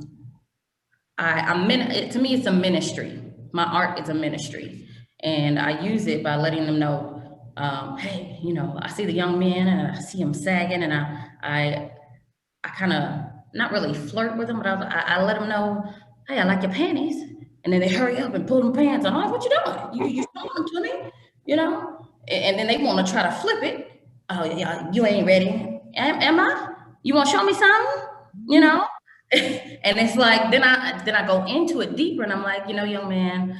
me, it's a ministry. My art is a ministry. And I use it by letting them know, hey, you know, I see the young men and I see them sagging, and I kind of not really flirt with them, but I let them know, hey, I like your panties. And then they hurry up and pull them pants on. I'm like, what you doing? You showing them to me? You know? And then they want to try to flip it. Oh, yeah, you ain't ready. Am I? You want to show me something? You know? And it's like, then I go into it deeper, and I'm like, you know, young man,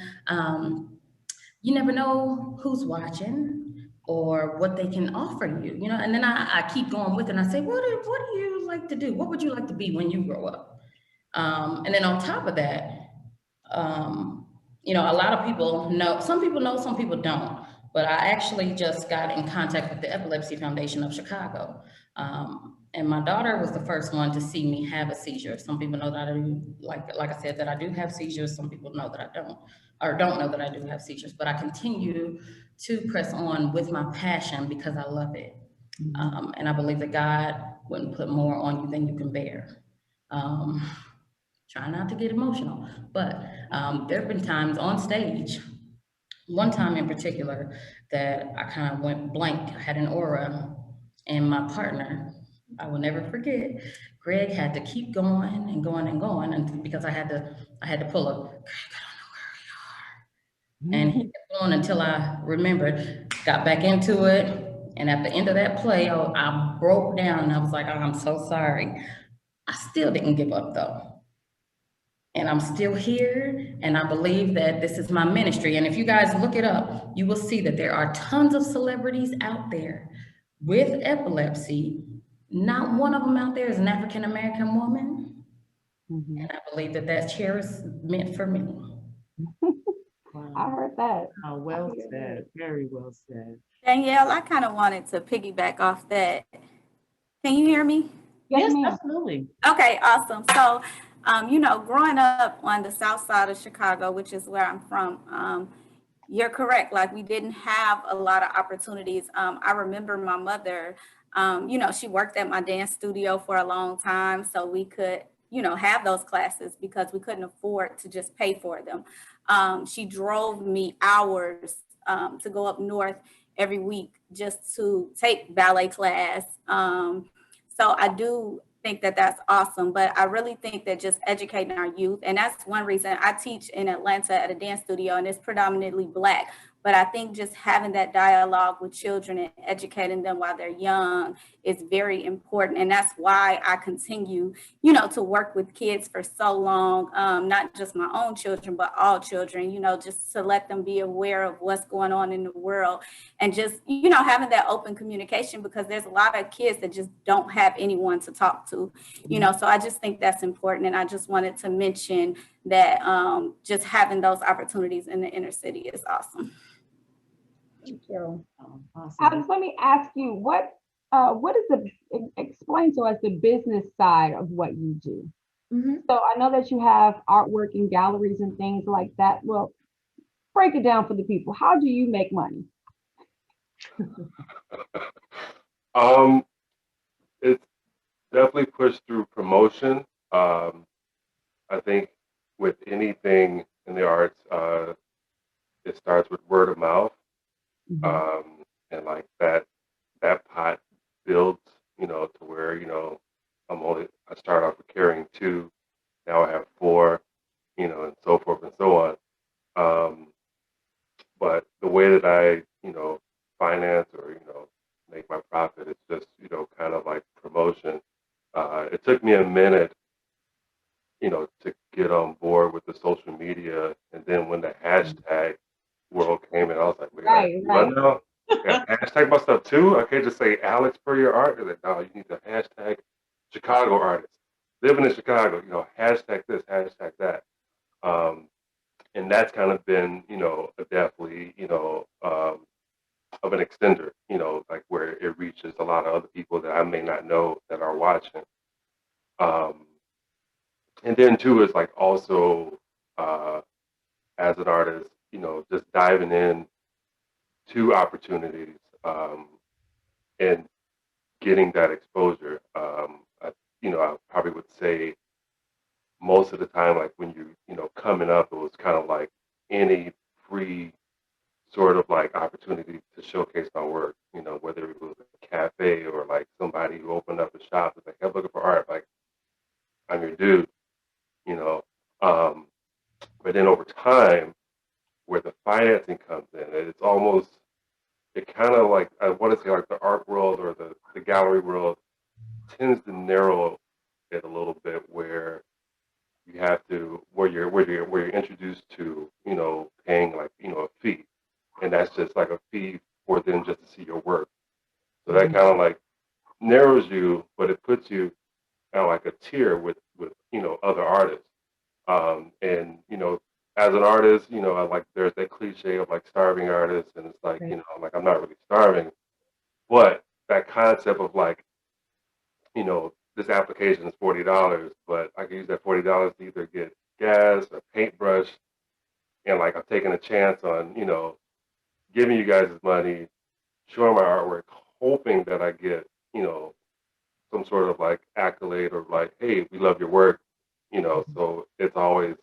you never know who's watching or what they can offer you, you know. And then I keep going with it, and I say, what do you like to do? What would you like to be when you grow up? And then on top of that, you know, a lot of people know, some people don't, but I actually just got in contact with the Epilepsy Foundation of Chicago. And my daughter was the first one to see me have a seizure. Some people know that I do, like I said, that I do have seizures. Some people know that I don't, or don't know that I do have seizures, but I continue to press on with my passion because I love it. And I believe that God wouldn't put more on you than you can bear. Try not to get emotional, but there have been times on stage, one time in particular, that I kind of went blank. I had an aura, and my partner, I will never forget, Greg had to keep going and going and going, and because I had to pull a, Greg, I don't know where we are. And he kept going until I remembered, got back into it. And at the end of that play, I broke down and I was like, oh, I'm so sorry. I still didn't give up though. And I'm still here, and I believe that this is my ministry. And if you guys look it up, you will see that there are tons of celebrities out there with epilepsy. Not one of them out there is an African-American woman. And I believe that that chair is meant for me. Wow. I heard that. Oh, well said. Very well said. Danielle, I kind of wanted to piggyback off that. Can you hear me? Yes, absolutely. Okay, awesome. So, you know, growing up on the south side of Chicago, which is where I'm from, you're correct. Like, we didn't have a lot of opportunities. I remember my mother, you know, she worked at my dance studio for a long time, so we could, you know, have those classes because we couldn't afford to just pay for them. She drove me hours to go up north every week just to take ballet class. So I do think that that's awesome, but I really think that just educating our youth, and that's one reason I teach in Atlanta at a dance studio, and it's predominantly Black. But I think just having that dialogue with children and educating them while they're young is very important. And that's why I continue, you know, to work with kids for so long, not just my own children, but all children, you know, just to let them be aware of what's going on in the world and just, you know, having that open communication, because there's a lot of kids that just don't have anyone to talk to, you know, so I just think that's important. And I just wanted to mention that just having those opportunities in the inner city is awesome. Thank you. Awesome. Alex, let me ask you, what is explain to us the business side of what you do? So I know that you have artwork and galleries and things like that. Well, break it down for the people. How do you make money? It's definitely pushed through promotion. I think with anything in the arts, it starts with word of mouth. And like that pot builds, you know, to where, you know, I start off with carrying 2, now I have 4, you know, and so forth and so on. But the way that I, you know, finance or, you know, make my profit, it's just, you know, kind of like promotion. It took me a minute, you know, to get on board with the social media. And then when the hashtag world came in, I was like, wait, Right. now? Yeah, hashtag my stuff too? I can't just say Alex for your art. They're like, no, you need to hashtag Chicago artists. Living in Chicago, you know, hashtag this, hashtag that. And that's kind of been, you know, definitely, you know, of an extender, you know, like where it reaches a lot of other people that I may not know that are watching. And then too is like also as an artist, you know, just diving in to opportunities and getting that exposure. You know, I probably would say most of the time, like when you know, coming up, it was kind of like any free sort of like opportunity to showcase my work, you know, whether it was a cafe or like somebody who opened up a shop and like, I'm looking for art, like, I'm your dude, you know. But then over time, where the financing comes in, it's almost, it kind of like, I want to say like the art world or the gallery world tends to narrow it a little bit, where you have to, where you're introduced to, you know, paying like, you know, a fee. And that's just like a fee for them just to see your work. So that kind of like narrows you, but it puts you kind of like a tier with other artists. And as an artist, I like there's that cliche of like starving artists, and it's like like I'm not really starving, but that concept of like this application is $40, but I can use that $40 to either get gas or paintbrush, and like I'm taking a chance on giving you guys this money, showing my artwork, hoping that I get some sort of like accolade or like, hey, we love your work, so it's always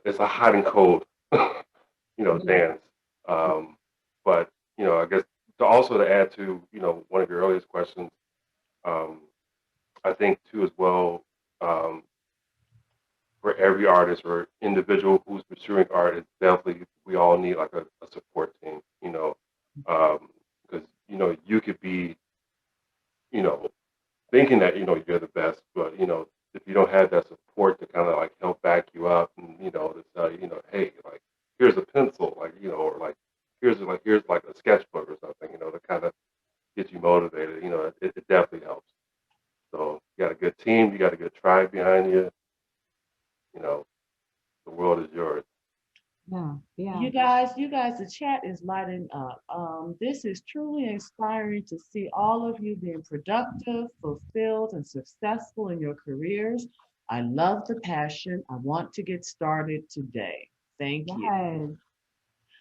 it's a hot and cold dance. But I guess to add to one of your earliest questions, I think too as well, for every artist or individual who's pursuing art, it's definitely we all need like a support team, because you could be thinking that you're the best, but if you don't have that support to kind of like help back you up, and to tell you hey, like here's a pencil, like or like here's like a sketchbook or something, to kind of get you motivated, it definitely helps. So you got a good team, you got a good tribe behind you, the world is yours. Yeah. You guys, the chat is lighting up. This is truly inspiring to see all of you being productive, fulfilled, and successful in your careers. I love the passion. I want to get started today. Thank you. Yes.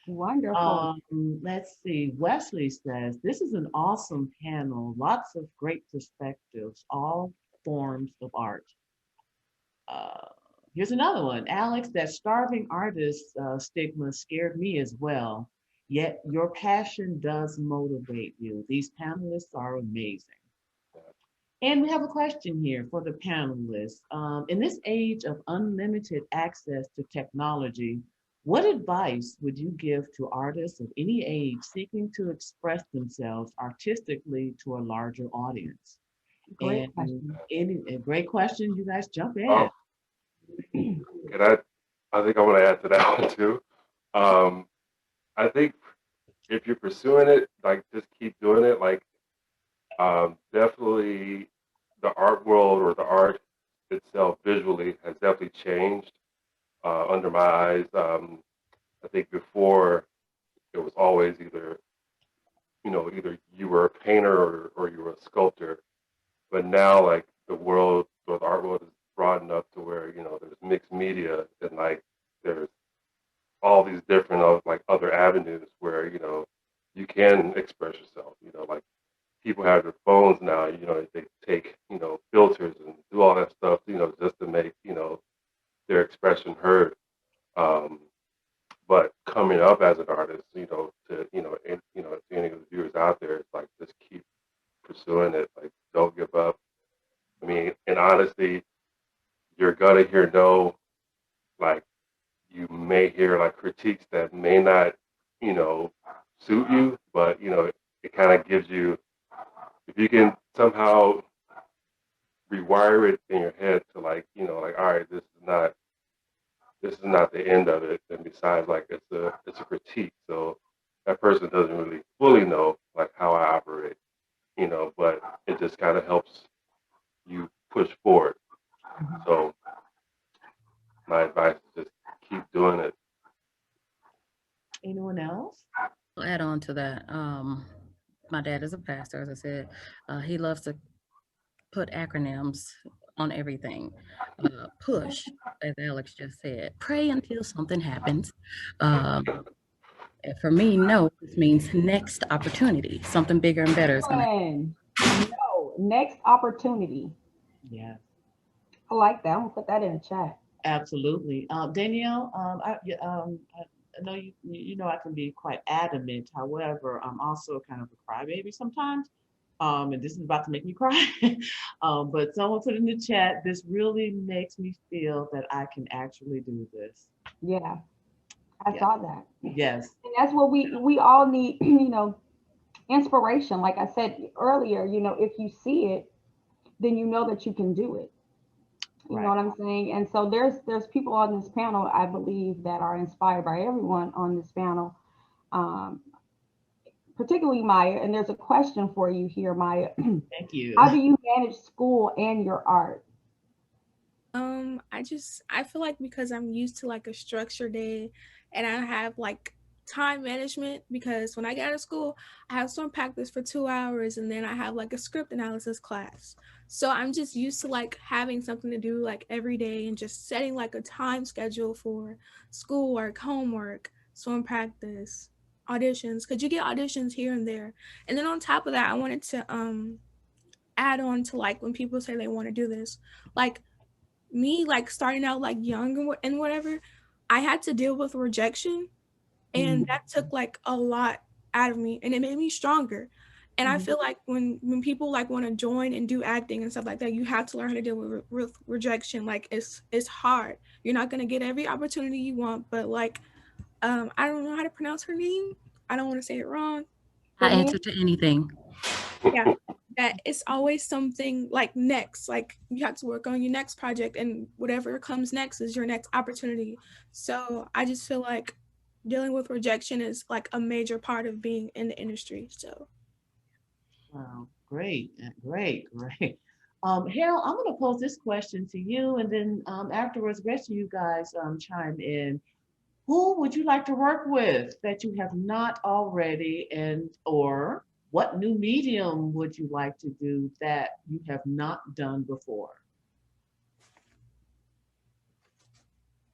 Wonderful. Let's see. Wesley says, this is an awesome panel. Lots of great perspectives, all forms of art. Here's another one. Alex, that starving artist stigma scared me as well. Yet your passion does motivate you. These panelists are amazing. And we have a question here for the panelists. In this age of unlimited access to technology, what advice would you give to artists of any age seeking to express themselves artistically to a larger audience? Great question. Great question. You guys jump in. I think I want to add to that one too. I think if you're pursuing it, like just keep doing it. Like definitely the art world or the art itself visually has definitely changed under my eyes. I think before it was always either you were a painter or you were a sculptor, but now like the world or the art world is broad enough to where there's mixed media, and like there's all these different like other avenues where you can express yourself. Like people have their phones now, they take filters and do all that stuff just to make their expression heard. But coming up as an artist, to any of the viewers out there, it's like just keep pursuing it. Like don't give up. I mean, in honesty, you're gonna hear no, like you may hear like critiques that may not, suit you, but it kind of gives you, if you can somehow rewire it in your head to like, like, all right, this is not the end of it. And besides, like it's a critique. So that person doesn't really fully know like how I operate, but it just kind of helps you push forward. So my advice is just keep doing it. Anyone else? I'll add on to that. My dad is a pastor, as I said. He loves to put acronyms on everything. Push, as Alex just said. Pray until something happens. For me, no, this means next opportunity. Something bigger and better is going to happen. No, next opportunity. Yeah. I like that. I'm gonna put that in the chat. Absolutely. Danielle, I know you know I can be quite adamant. However, I'm also kind of a crybaby sometimes. And this is about to make me cry. But someone put in the chat, this really makes me feel that I can actually do this. Yeah, I saw that. Yes. And that's what we all need, inspiration. Like I said earlier, if you see it, then you know that you can do it. You know what I'm saying? And so there's people on this panel, I believe, that are inspired by everyone on this panel. particularly Maya, and there's a question for you here, Maya. Thank you. How do you manage school and your art? I feel like because I'm used to like a structured day and I have like time management, because when I get out of school, I have swim practice for 2 hours and then I have like a script analysis class. So I'm just used to like having something to do like every day and just setting like a time schedule for schoolwork, homework, swim practice, auditions, because you get auditions here and there. And then on top of that, I wanted to add on to like when people say they want to do this, like me like starting out like young and whatever, I had to deal with rejection, and that took like a lot out of me and it made me stronger. And I feel like when people like want to join and do acting and stuff like that, you have to learn how to deal with rejection. Like it's hard. You're not going to get every opportunity you want, but like I don't know how to pronounce her name, I don't want to say it wrong. I answer to anything. Yeah, that it's always something like next, like you have to work on your next project and whatever comes next is your next opportunity. So I just feel like dealing with rejection is like a major part of being in the industry. So Wow, great, great. Harold, I'm going to pose this question to you, and then afterwards, the rest of you guys chime in. Who would you like to work with that you have not already, and or what new medium would you like to do that you have not done before?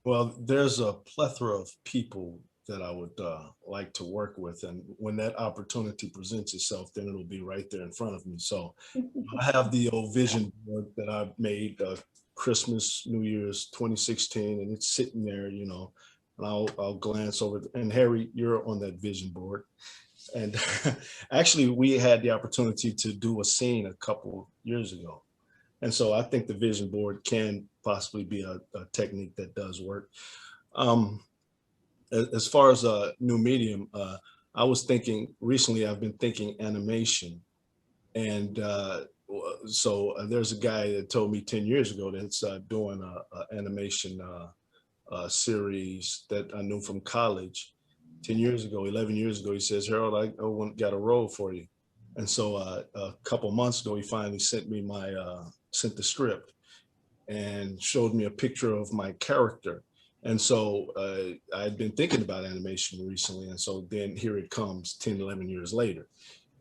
Well, there's a plethora of people that I would like to work with. And when that opportunity presents itself, then it'll be right there in front of me. So I have the old vision board that I made Christmas, New Year's 2016, and it's sitting there, you know, and I'll glance over. And Harry, you're on that vision board. And actually, we had the opportunity to do a scene a couple years ago. And so I think the vision board can possibly be a technique that does work. As far as a new medium, I was thinking recently, I've been thinking animation. And so there's a guy that told me 10 years ago that's doing an animation series that I knew from college. 10 years ago, 11 years ago, he says, Harold, I got a role for you. And so a couple months ago, he finally sent me sent the script and showed me a picture of my character. And so I'd been thinking about animation recently. And so then here it comes 10, 11 years later.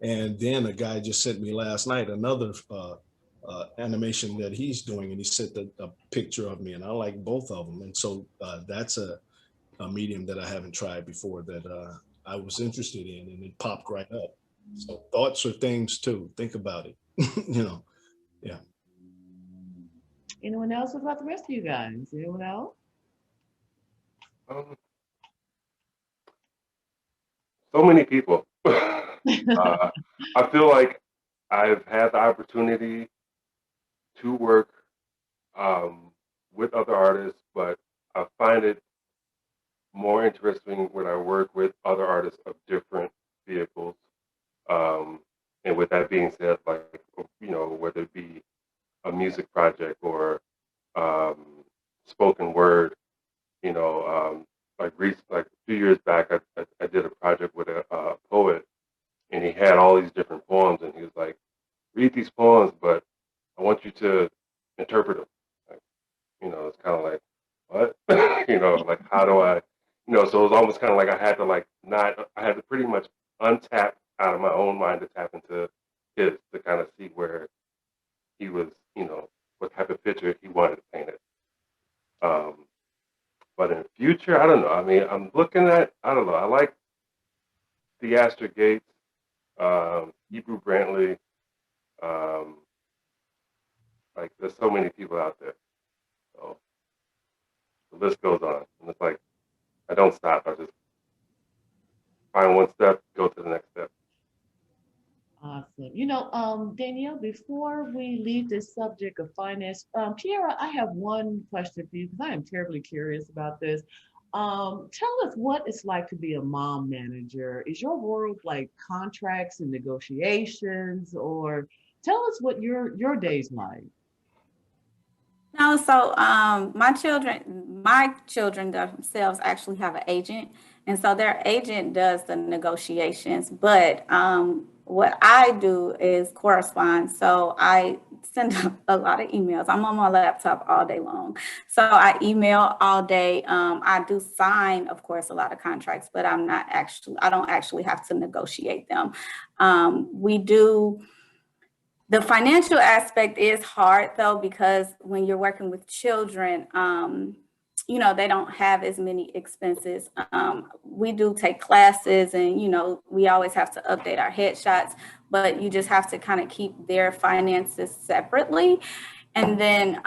And then a guy just sent me last night another animation that he's doing, and he sent a picture of me, and I like both of them. And so that's a medium that I haven't tried before that I was interested in, and it popped right up. So thoughts are things too. Think about it, you know, yeah. Anyone else? What about the rest of you guys? Anyone else? So many people. I feel like I've had the opportunity to work with other artists, but I find it more interesting when I work with other artists of different vehicles. And with that being said, like, you know, whether it be a music project or spoken word, you know, like a few years back, I did a project with a poet, and he had all these different poems, and he was like, read these poems, but I want you to interpret them. Like, you know, it's kind of like, what? You know, like, how do I, you know, so it was almost kind of like I had to pretty much untap out of my own mind to tap into his to kind of see where he was, you know, what type of picture he wanted to paint it. But in the future, I don't know. I mean, I'm looking at, I don't know, I like Theaster Gates, Hebrew Brantley, like there's so many people out there. So the list goes on. And it's like, I don't stop. I just find one step, go to the next step. Awesome. You know, Danielle, before we leave this subject of finance, Kiara, I have one question for you because I am terribly curious about this. Tell us what it's like to be a mom manager. Is your world like contracts and negotiations, or tell us what your day's like? No, so my children themselves actually have an agent, And so their agent does the negotiations. But what I do is correspond. So I send a lot of emails. I'm on my laptop all day long. So I email all day. I do sign, of course, a lot of contracts, but I don't actually have to negotiate them. The financial aspect is hard though, because when you're working with children, you know, they don't have as many expenses. We do take classes and, you know, we always have to update our headshots, but you just have to kind of keep their finances separately. And then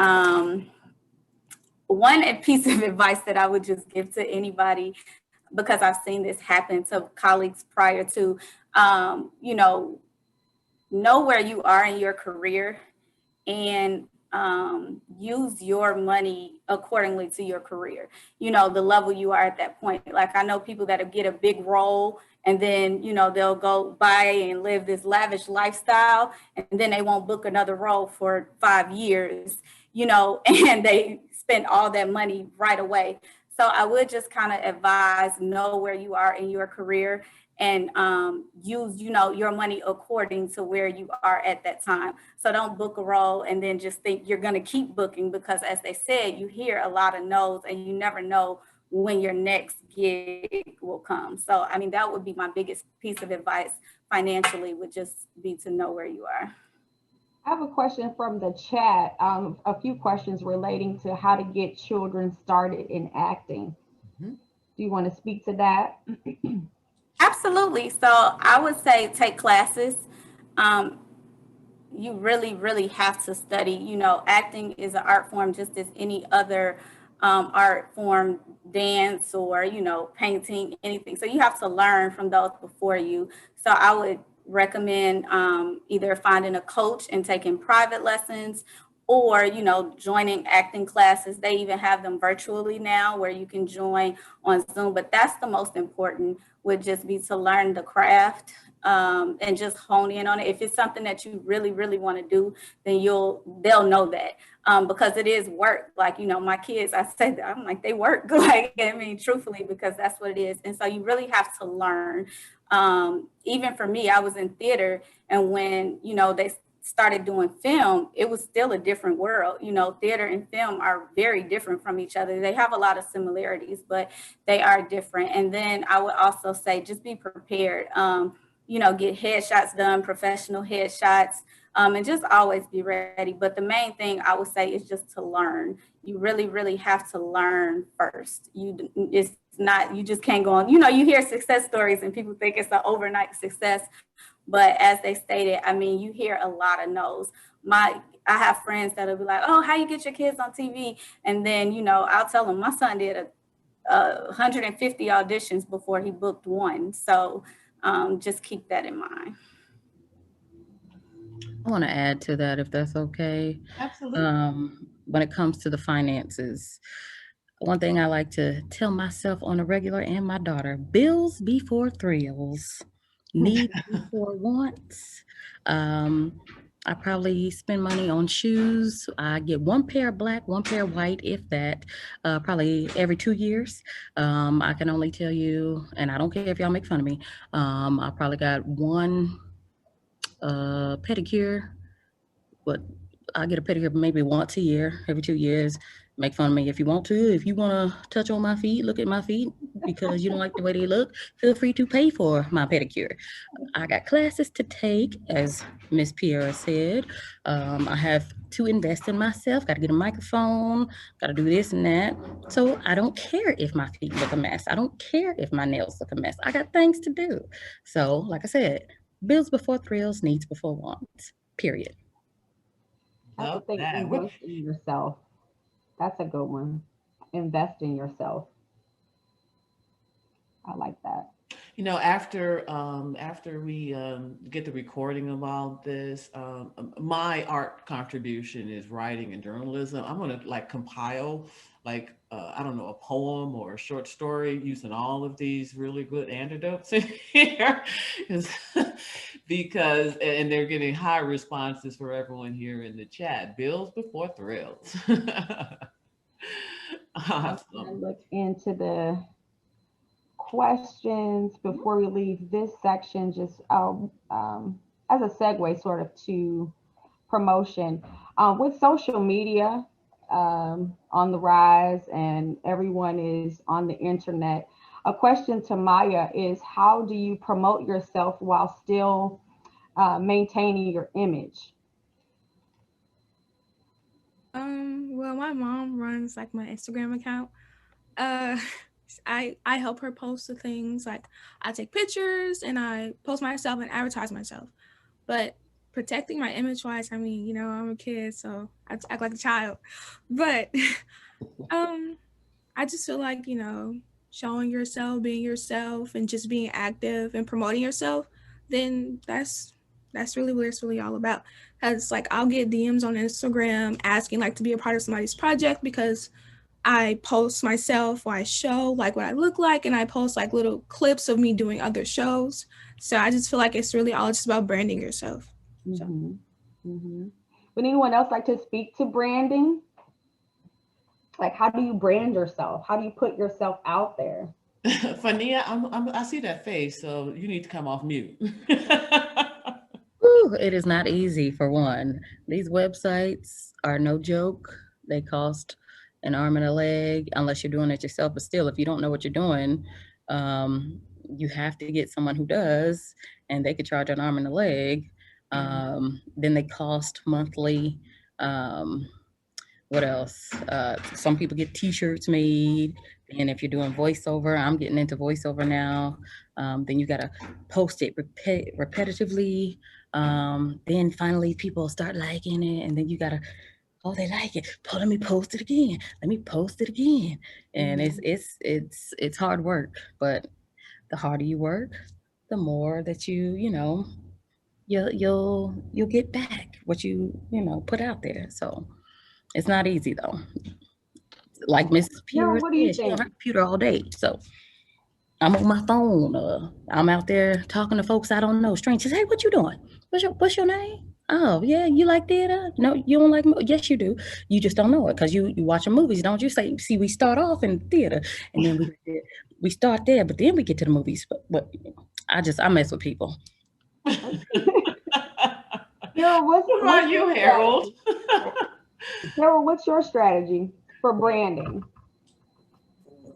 one piece of advice that I would just give to anybody, because I've seen this happen to colleagues prior to, you know where you are in your career and use your money accordingly to your career. You know, the level you are at that point. Like I know people that get a big role and then, you know, they'll go buy and live this lavish lifestyle and then they won't book another role for 5 years, you know, and they spend all that money right away. So I would just kind of advise, know where you are in your career and use, you know, your money according to where you are at that time. So don't book a role and then just think you're going to keep booking, because as they said, you hear a lot of no's and you never know when your next gig will come. So, I mean, that would be my biggest piece of advice financially, would just be to know where you are. I have a question from the chat, a few questions relating to how to get children started in acting. Mm-hmm. Do you want to speak to that? Absolutely. So I would say take classes. You really, really have to study. You know, acting is an art form just as any other art form, dance or, you know, painting, anything. So you have to learn from those before you. So I would recommend either finding a coach and taking private lessons, or, you know, joining acting classes. They even have them virtually now where you can join on Zoom. But that's the most important, would just be to learn the craft and just hone in on it. If it's something that you really, really want to do, then they'll know that because it is work. Like, you know, my kids, I say that, I'm like, they work. Like, I mean, truthfully, because that's what it is. And so you really have to learn. Even for me, I was in theater, and when, you know, they started doing film, it was still a different world. You know, theater and film are very different from each other. They have a lot of similarities, but they are different. And then I would also say, just be prepared. You know, get headshots done, professional headshots, and just always be ready. But the main thing I would say is just to learn. You really, really have to learn first. It's not, you just can't go on. You know, you hear success stories and people think it's an overnight success. But as they stated, I mean, you hear a lot of no's. I have friends that'll be like, oh, how you get your kids on TV? And then, you know, I'll tell them my son did 150 auditions before he booked one. So just keep that in mind. I want to add to that, if that's okay. Absolutely. When it comes to the finances, one thing I like to tell myself on a regular, and my daughter, bills before thrills, needs before wants. I probably spend money on shoes. I get one pair of black, one pair of white, if that, probably every 2 years. I can only tell you, and I don't care if y'all make fun of me, I probably got one pedicure, but I get a pedicure maybe once a year, every 2 years. Make fun of me if you want to. If you want to touch on my feet, look at my feet because you don't like the way they look, feel free to pay for my pedicure. I got classes to take, as Miss Pierre said. I have to invest in myself, got to get a microphone, got to do this and that. So I don't care if my feet look a mess. I don't care if my nails look a mess. I got things to do. So like I said, bills before thrills, needs before wants, period. I think invest in yourself. That's a good one. Invest in yourself. I like that. You know, after we get the recording of all this, my art contribution is writing and journalism. I'm gonna like compile like I don't know, a poem or a short story using all of these really good anecdotes in here, because and they're getting high responses for everyone here in the chat. Bills before thrills. Awesome. Look into the questions before we leave this section, just as a segue sort of to promotion. With social media on the rise and everyone is on the internet, a question to Maya is, how do you promote yourself while still maintaining your image? Well, my mom runs like my Instagram account. I help her post the things, like I take pictures and I post myself and advertise myself. But protecting my image wise, I mean, you know, I'm a kid, so I act like a child. But I just feel like, you know, showing yourself, being yourself, and just being active and promoting yourself, then that's really what it's really all about. Because like I'll get DMs on Instagram asking like to be a part of somebody's project because I post myself or I show like what I look like, and I post like little clips of me doing other shows. So I just feel like it's really all just about branding yourself. So. Would anyone else like to speak to branding? Like, how do you brand yourself? How do you put yourself out there? Fania, I see that face, so you need to come off mute. Ooh, it is not easy, for one. These websites are no joke. They cost an arm and a leg, unless you're doing it yourself. But still, if you don't know what you're doing, you have to get someone who does, and they could charge an arm and a leg. Then they cost monthly. What else? Some people get t-shirts made. And if you're doing voiceover, I'm getting into voiceover now. Then you gotta post it repetitively. Then finally people start liking it, and then you gotta, oh, they like it. Let me post it again. Let me post it again. And it's hard work, but the harder you work, the more that you know, you'll get back what you put out there. So it's not easy though. Like Mrs. Pure what do you said, she's on her think? computer all day. So I'm on my phone. I'm out there talking to folks I don't know, strangers. Hey, what you doing? What's your name? Oh, yeah, you like theater? No, you don't like movies? Yes, you do. You just don't know it because you watching movies, don't you? See, we start off in theater, and then we start there, but then we get to the movies. But I mess with people. What about you, Harold? Harold, what's your strategy for branding?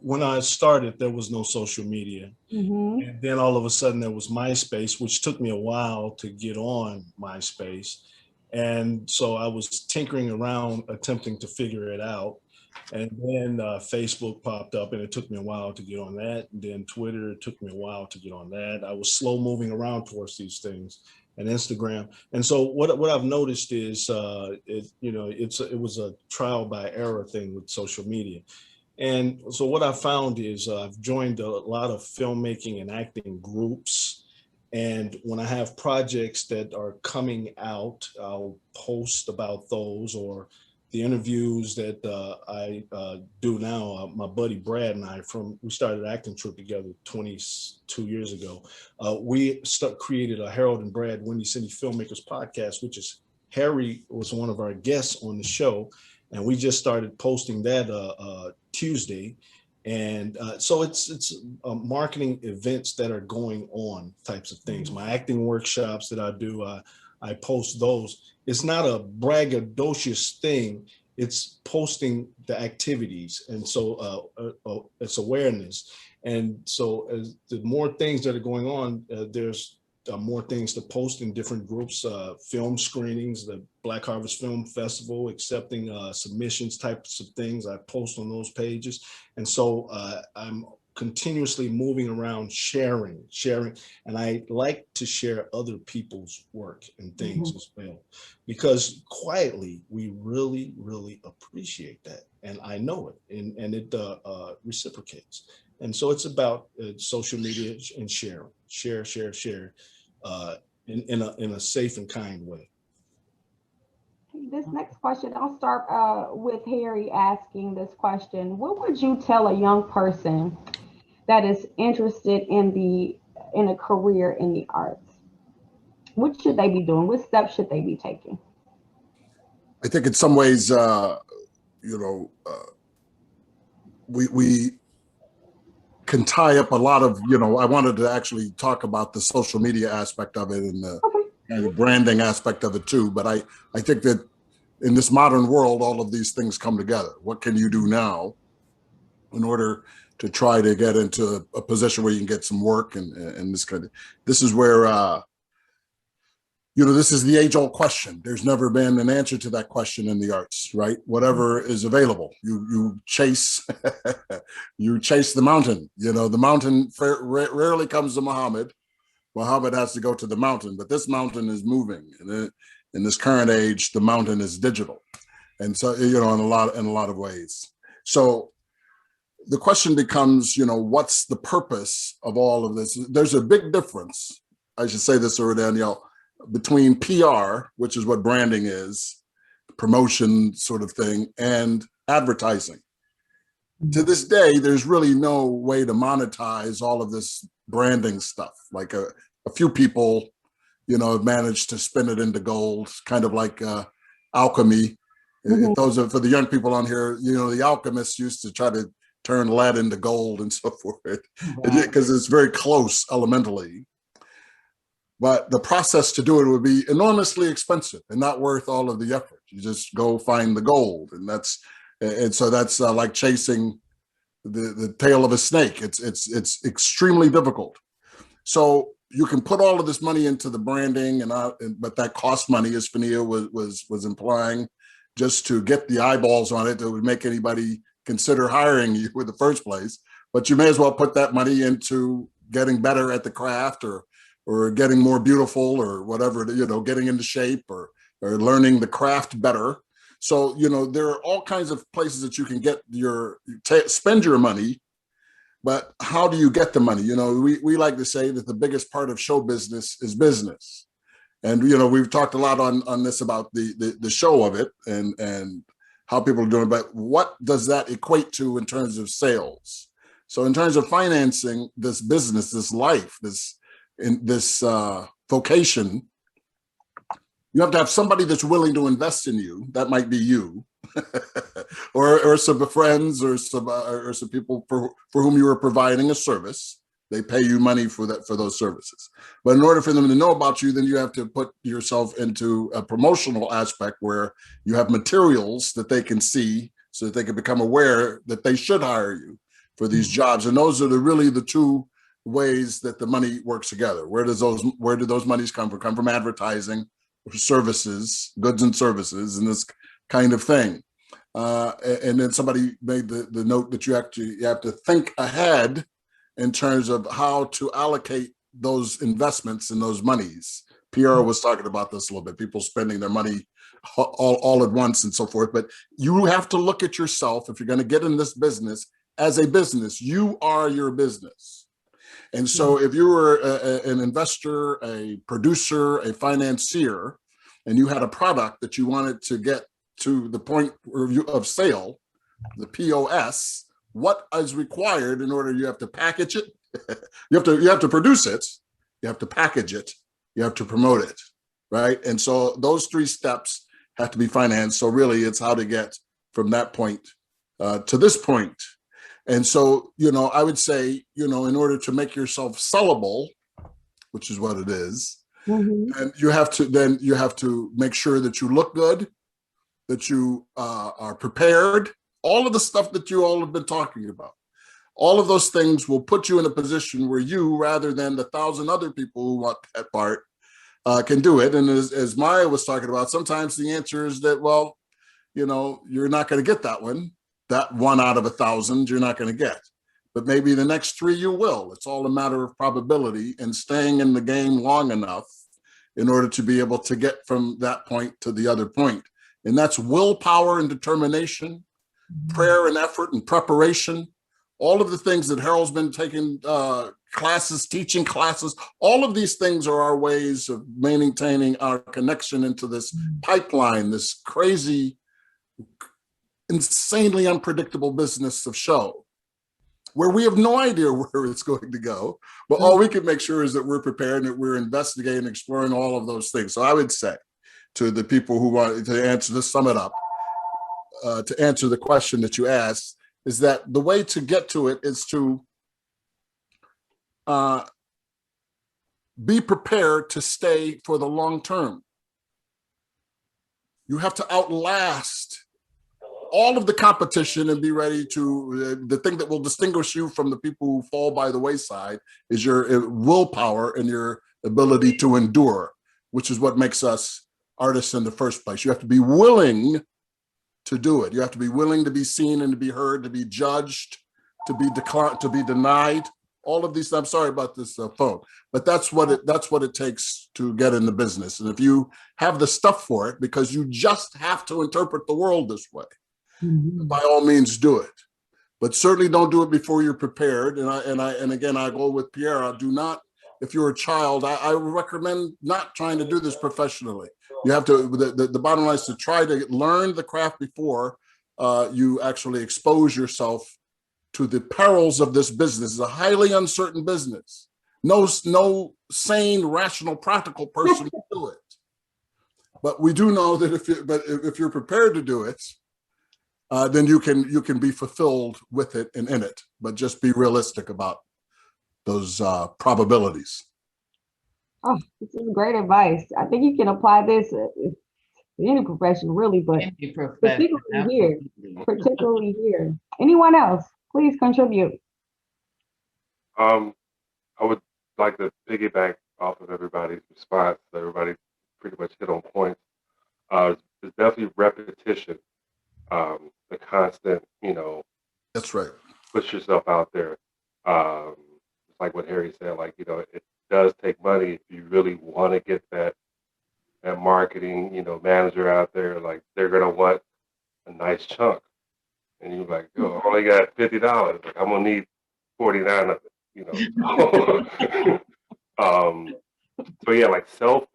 When I started, there was no social media. And then all of a sudden there was MySpace, which took me a while to get on MySpace. And so I was tinkering around, attempting to figure it out. And then Facebook popped up, and it took me a while to get on that. And then Twitter, it took me a while to get on that. I was slow moving around towards these things, and Instagram. And so what I've noticed is, it was a trial by error thing with social media. And so what I found is I've joined a lot of filmmaking and acting groups. And when I have projects that are coming out, I'll post about those, or the interviews that I do now. My buddy Brad and I, we started acting troupe together 22 years ago. We created a Harold and Brad Windy City Filmmakers podcast, which is Harry was one of our guests on the show. And we just started posting that Tuesday. And so it's marketing events that are going on, types of things. My acting workshops that I do, I post those. It's not a braggadocious thing. It's posting the activities. And so it's awareness. And so as the more things that are going on, there's more things to post in different groups, film screenings, the Black Harvest Film Festival, accepting submissions, types of things. I post on those pages. And so I'm continuously moving around, sharing. And I like to share other people's work and things as well, because quietly, we really, really appreciate that. And I know it, and it reciprocates. And so it's about social media and share in a safe and kind way. This next question, I'll start with Harry asking this question. What would you tell a young person that is interested in a career in the arts? What should they be doing? What steps should they be taking? I think in some ways, we can tie up a lot of, I wanted to actually talk about the social media aspect of it and the branding aspect of it too. But I think that in this modern world, all of these things come together. What can you do now in order to try to get into a position where you can get some work and this is where, this is the age-old question. There's never been an answer to that question in the arts, right? Whatever is available, you chase, you chase the mountain. The mountain rarely comes to Muhammad. Muhammad has to go to the mountain, but this mountain is moving. And in this current age, the mountain is digital, and so in a lot of ways. So the question becomes, what's the purpose of all of this? There's a big difference. I should say this over Danielle. Between PR, which is what branding is, promotion sort of thing, and advertising. To this day, there's really no way to monetize all of this branding stuff. Like a few people, have managed to spin it into gold, kind of like alchemy. Those are for the young people on here, the alchemists used to try to turn lead into gold and so forth, because it's very close elementally. But the process to do it would be enormously expensive and not worth all of the effort. You just go find the gold, and so that's like chasing the tail of a snake. It's extremely difficult. So you can put all of this money into the branding, but that costs money, as Fania was implying, just to get the eyeballs on it that would make anybody consider hiring you in the first place. But you may as well put that money into getting better at the craft, or getting more beautiful, or whatever, getting into shape, or learning the craft better. So, there are all kinds of places that you can get spend your money, but how do you get the money? We like to say that the biggest part of show business is business. And, we've talked a lot on this about the show of it and how people are doing, but what does that equate to in terms of sales? So in terms of financing this business, this life, this vocation, you have to have somebody that's willing to invest in you. That might be you, or some friends, or some people for whom you are providing a service. They pay you money for those services. But in order for them to know about you, then you have to put yourself into a promotional aspect where you have materials that they can see, so that they can become aware that they should hire you for these jobs. And those are really the two ways that the money works together. Where do those monies come from? Come from advertising, or services, goods and services, and this kind of thing. And then somebody made the note that you have to think ahead in terms of how to allocate those investments and those monies. PR was talking about this a little bit, people spending their money all at once and so forth. But you have to look at yourself, if you're going to get in this business, as a business. You are your business. And so if you were an investor, a producer, a financier, and you had a product that you wanted to get to the point of sale, the POS, what is required in order? You have to package it. you have to produce it. You have to package it. You have to promote it, right? And so those three steps have to be financed. So really it's how to get from that point to this point. And so, I would say, in order to make yourself sellable, which is what it is, and you have to make sure that you look good, that you are prepared, all of the stuff that you all have been talking about. All of those things will put you in a position where you, rather than the 1,000 other people who want that part, can do it. And as Maya was talking about, sometimes the answer is that, well, you're not going to get that one. That one out of 1,000 you're not going to get, but maybe the next 3 you will. It's all a matter of probability and staying in the game long enough in order to be able to get from that point to the other point. And that's willpower and determination, prayer and effort and preparation. All of the things that Harold's been taking classes, teaching classes, all of these things are our ways of maintaining our connection into this pipeline, this crazy, insanely unpredictable business of show, where we have no idea where it's going to go, but all we can make sure is that we're prepared and that we're investigating, exploring all of those things. So I would say to the people who want to answer this, sum it up, to answer the question that you asked, is that the way to get to it is to be prepared to stay for the long term. You have to outlast all of the competition and be ready to, the thing that will distinguish you from the people who fall by the wayside is your willpower and your ability to endure, which is what makes us artists in the first place. You have to be willing to do it. You have to be willing to be seen and to be heard, to be judged, to be declined, to be denied. All of these. I'm sorry about this phone, but that's what it takes to get in the business. And if you have the stuff for it, because you just have to interpret the world this way, by all means do it. But certainly don't do it before you're prepared. And again, I go with Pierre. Do not, if you're a child, I recommend not trying to do this professionally. You have to, the bottom line is to try to learn the craft before you actually expose yourself to the perils of this business. It's a highly uncertain business. No sane, rational, practical person can do it. But we do know that if you're prepared to do it, then you can be fulfilled with it and in it. But just be realistic about those probabilities. Oh, this is great advice. I think you can apply this to any profession, really, but particularly here. Anyone else? Please contribute. I would like to piggyback off of everybody's response. Everybody pretty much hit on points. It's definitely repetition. The constant, that's right. Push yourself out there. It's like what Harry said, like, it does take money if you really want to get that marketing, manager out there. Like, they're gonna want a nice chunk. And you're like, yo, I only got $50. Like, I'm gonna need 49 of it, So yeah, like self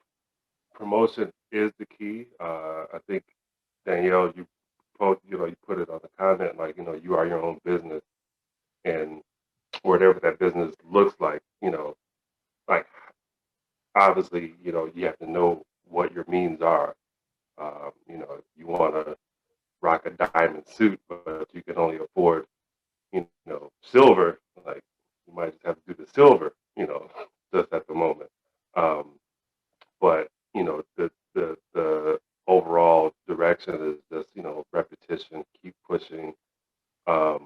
promotion is the key. I think Danielle, you put it on the comment, like, you are your own business, and whatever that business looks like, like obviously, you have to know what your means are. You want to rock a diamond suit, but you can only afford, silver. Like, you might just have to do the silver, just at the moment. But the overall direction is just, repetition, keep pushing, the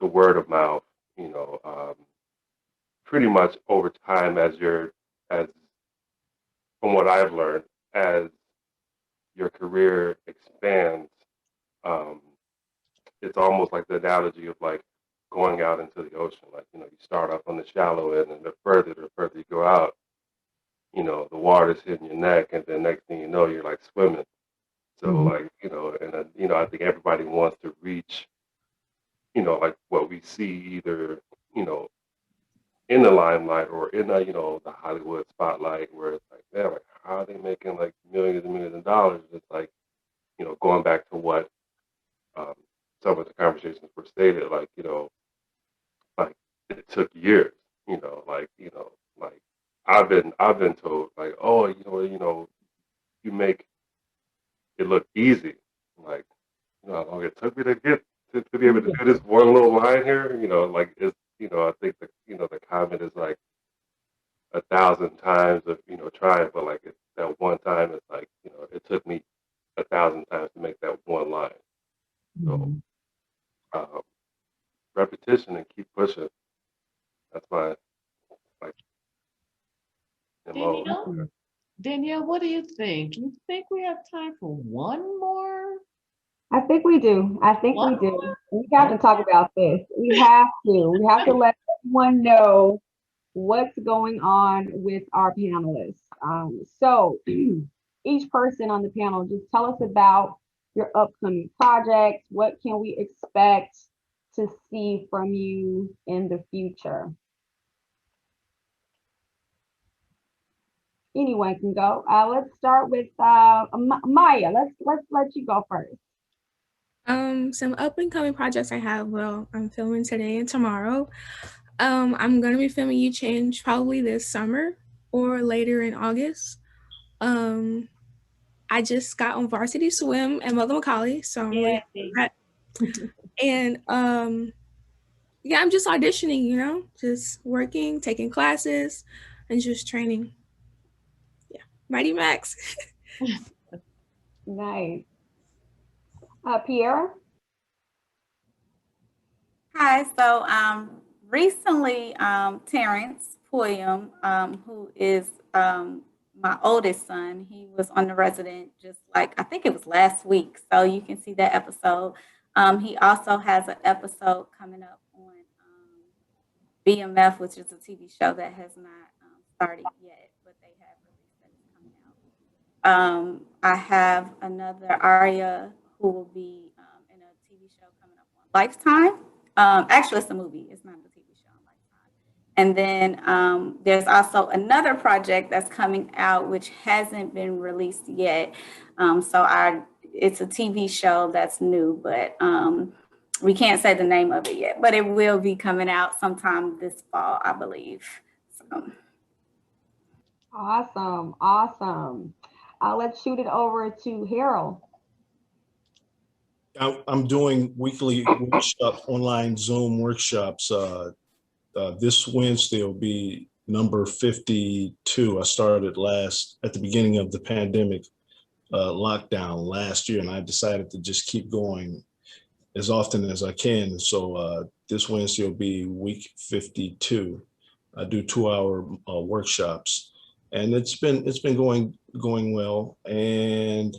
word of mouth, pretty much over time, as from what I've learned, as your career expands, it's almost like the analogy of like going out into the ocean. Like, you start off on the shallow end, and the further you go out, the water's hitting your neck, and then next thing you know, you're like swimming. So like, and I think everybody wants to reach, like what we see either, in the limelight or in the, the Hollywood spotlight, where it's like, man, like, how are they making like millions and millions of dollars? It's like, going back to what some of the conversations were stated, like, like it took years, like, like I've been told, like, oh, you make it look easy. Like, how long it took me to get to be able to do this one little line here, like, it's, I think the comment is like 1,000 times of, trying, but like that one time, it's like, it took me 1,000 times to make that one line. So repetition and keep pushing. That's my, like, MO. Danielle, what do you think? You think we have time for one more? I think we do. We got to talk about this. We have to let everyone know what's going on with our panelists. So each person on the panel, just tell us about your upcoming projects. What can we expect to see from you in the future? Anyone can go. Let's start with Maya. Let's let you go first. Some up and coming projects I have. Well, I'm filming today and tomorrow. I'm gonna be filming You Change probably this summer or later in August. I just got on varsity swim at Mother McCauley, so I'm really happy. And yeah, I'm just auditioning, you know, just working, taking classes, and just training. Yeah, Mighty Max. Nice. Pierre? Hi, so recently Terrence Pulliam, who is my oldest son, he was on The Resident just like I think it was last week. So you can see that episode. He also has an episode coming up on BMF, which is a TV show that has not started yet, but they have released that it's coming out. I have another Aria who will be in a TV show coming up on Lifetime. Actually, it's a movie. It's not a TV show on Lifetime. And then there's also another project that's coming out which hasn't been released yet. It's a TV show that's new, but we can't say the name of it yet. But it will be coming out sometime this fall, I believe. So. Awesome, awesome. Let's shoot it over to Harold. I'm doing weekly online Zoom workshops. This Wednesday will be number 52. I started at the beginning of the pandemic lockdown last year, and I decided to just keep going as often as I can. So this Wednesday will be week 52. I do 2-hour workshops, and it's been going well. And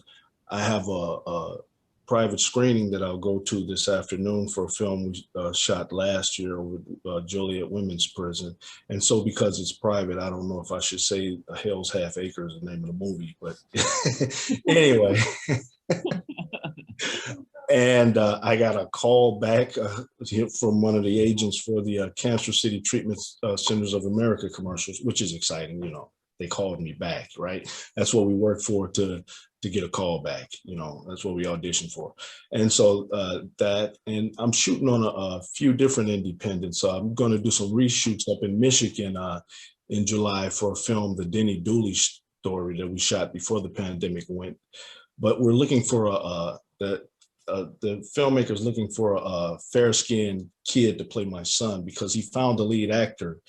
I have a private screening that I'll go to this afternoon for a film we shot last year with Joliet Women's Prison. And so because it's private, I don't know if I should say Hell's Half Acre is the name of the movie, but anyway. And I got a call back from one of the agents for the Cancer City Treatment Centers of America commercials, which is exciting. You know, they called me back, right? That's what we work for, to get a call back. You know, that's what we audition for. And so and I'm shooting on a few different independents. So I'm going to do some reshoots up in Michigan in July for a film, the Denny Dooley story that we shot before the pandemic went. But we're looking for the filmmaker's looking for a fair-skinned kid to play my son, because he found a lead actor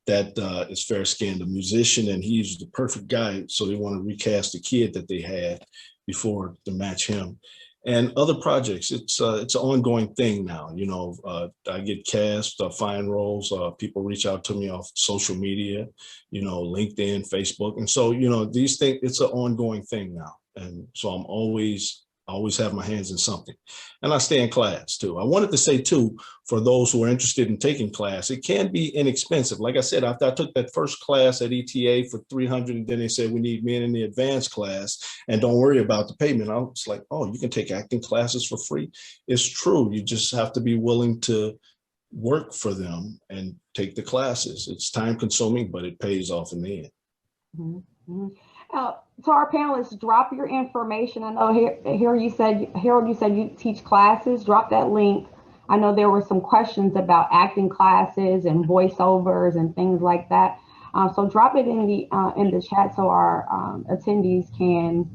that is fair-skinned, a musician, and he's the perfect guy. So they want to recast the kid that they had before to match him. And other projects, it's an ongoing thing now. You know, I get cast, find roles. People reach out to me off social media, you know, LinkedIn, Facebook. And so, you know, these things, it's an ongoing thing now. And so I'm always have my hands in something. And I stay in class too. I wanted to say too, for those who are interested in taking class, it can be inexpensive. Like I said, after I took that first class at ETA for $300, and then they said, we need men in the advanced class and don't worry about the payment. I was like, oh, you can take acting classes for free. It's true. You just have to be willing to work for them and take the classes. It's time consuming, but it pays off in the end. Mm-hmm. To our panelists, drop your information. I know Harold, you said you teach classes. Drop that link. I know there were some questions about acting classes and voiceovers and things like that. So drop it in the chat so our attendees can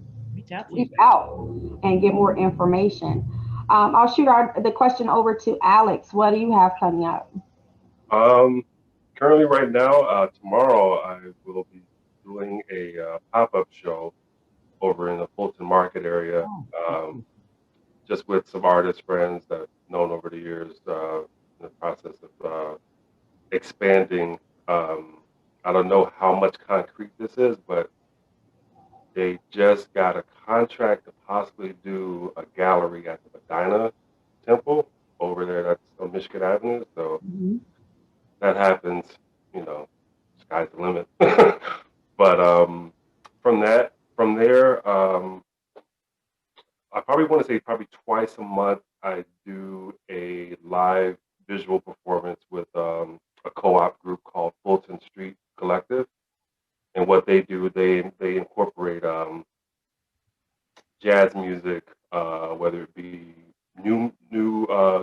reach out and get more information. I'll shoot the question over to Alex. What do you have coming up? Currently, right now, tomorrow I will be doing a pop-up show over in the Fulton Market area, just with some artist friends that I've known over the years, in the process of expanding. I don't know how much concrete this is, but they just got a contract to possibly do a gallery at the Medina Temple over there. That's on Michigan Avenue. So that happens, you know, sky's the limit. But from there, I probably want to say probably twice a month I do a live visual performance with a co-op group called Fulton Street Collective. And what they do, they incorporate jazz music, whether it be new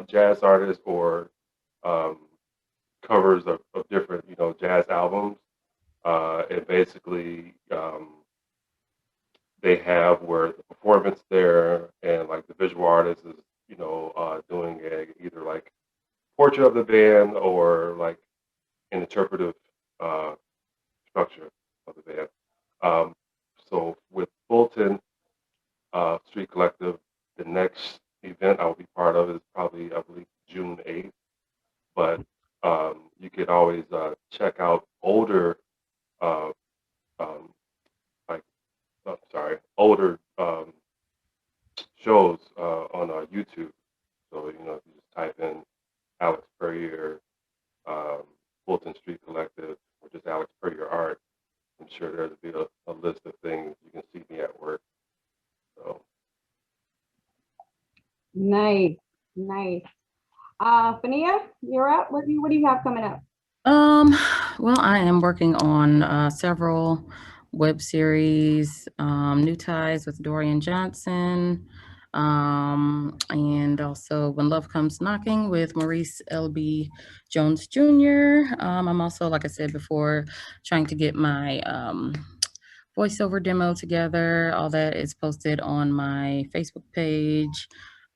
jazz artists or covers of different, you know, jazz albums. And basically, they have where the performance there and like the visual artist is, you know, doing either like portrait of the band or like an interpretive structure of the band. So with Fulton Street Collective, the next event I'll be part of is probably, I believe, June 8th. But you could always check out older, like, older shows on YouTube. So, if you just type in Alex Puryear, Fulton Street Collective, or just Alex Puryear Art, I'm sure there'll be a list of things. You can see me at work. So. Nice. Fania, you're up. What do you have coming up? Well, I am working on several web series, New Ties with Dorian Johnson, and also When Love Comes Knocking with Maurice L.B. Jones Jr. I'm also, like I said before, trying to get my voiceover demo together. All that is posted on my Facebook page,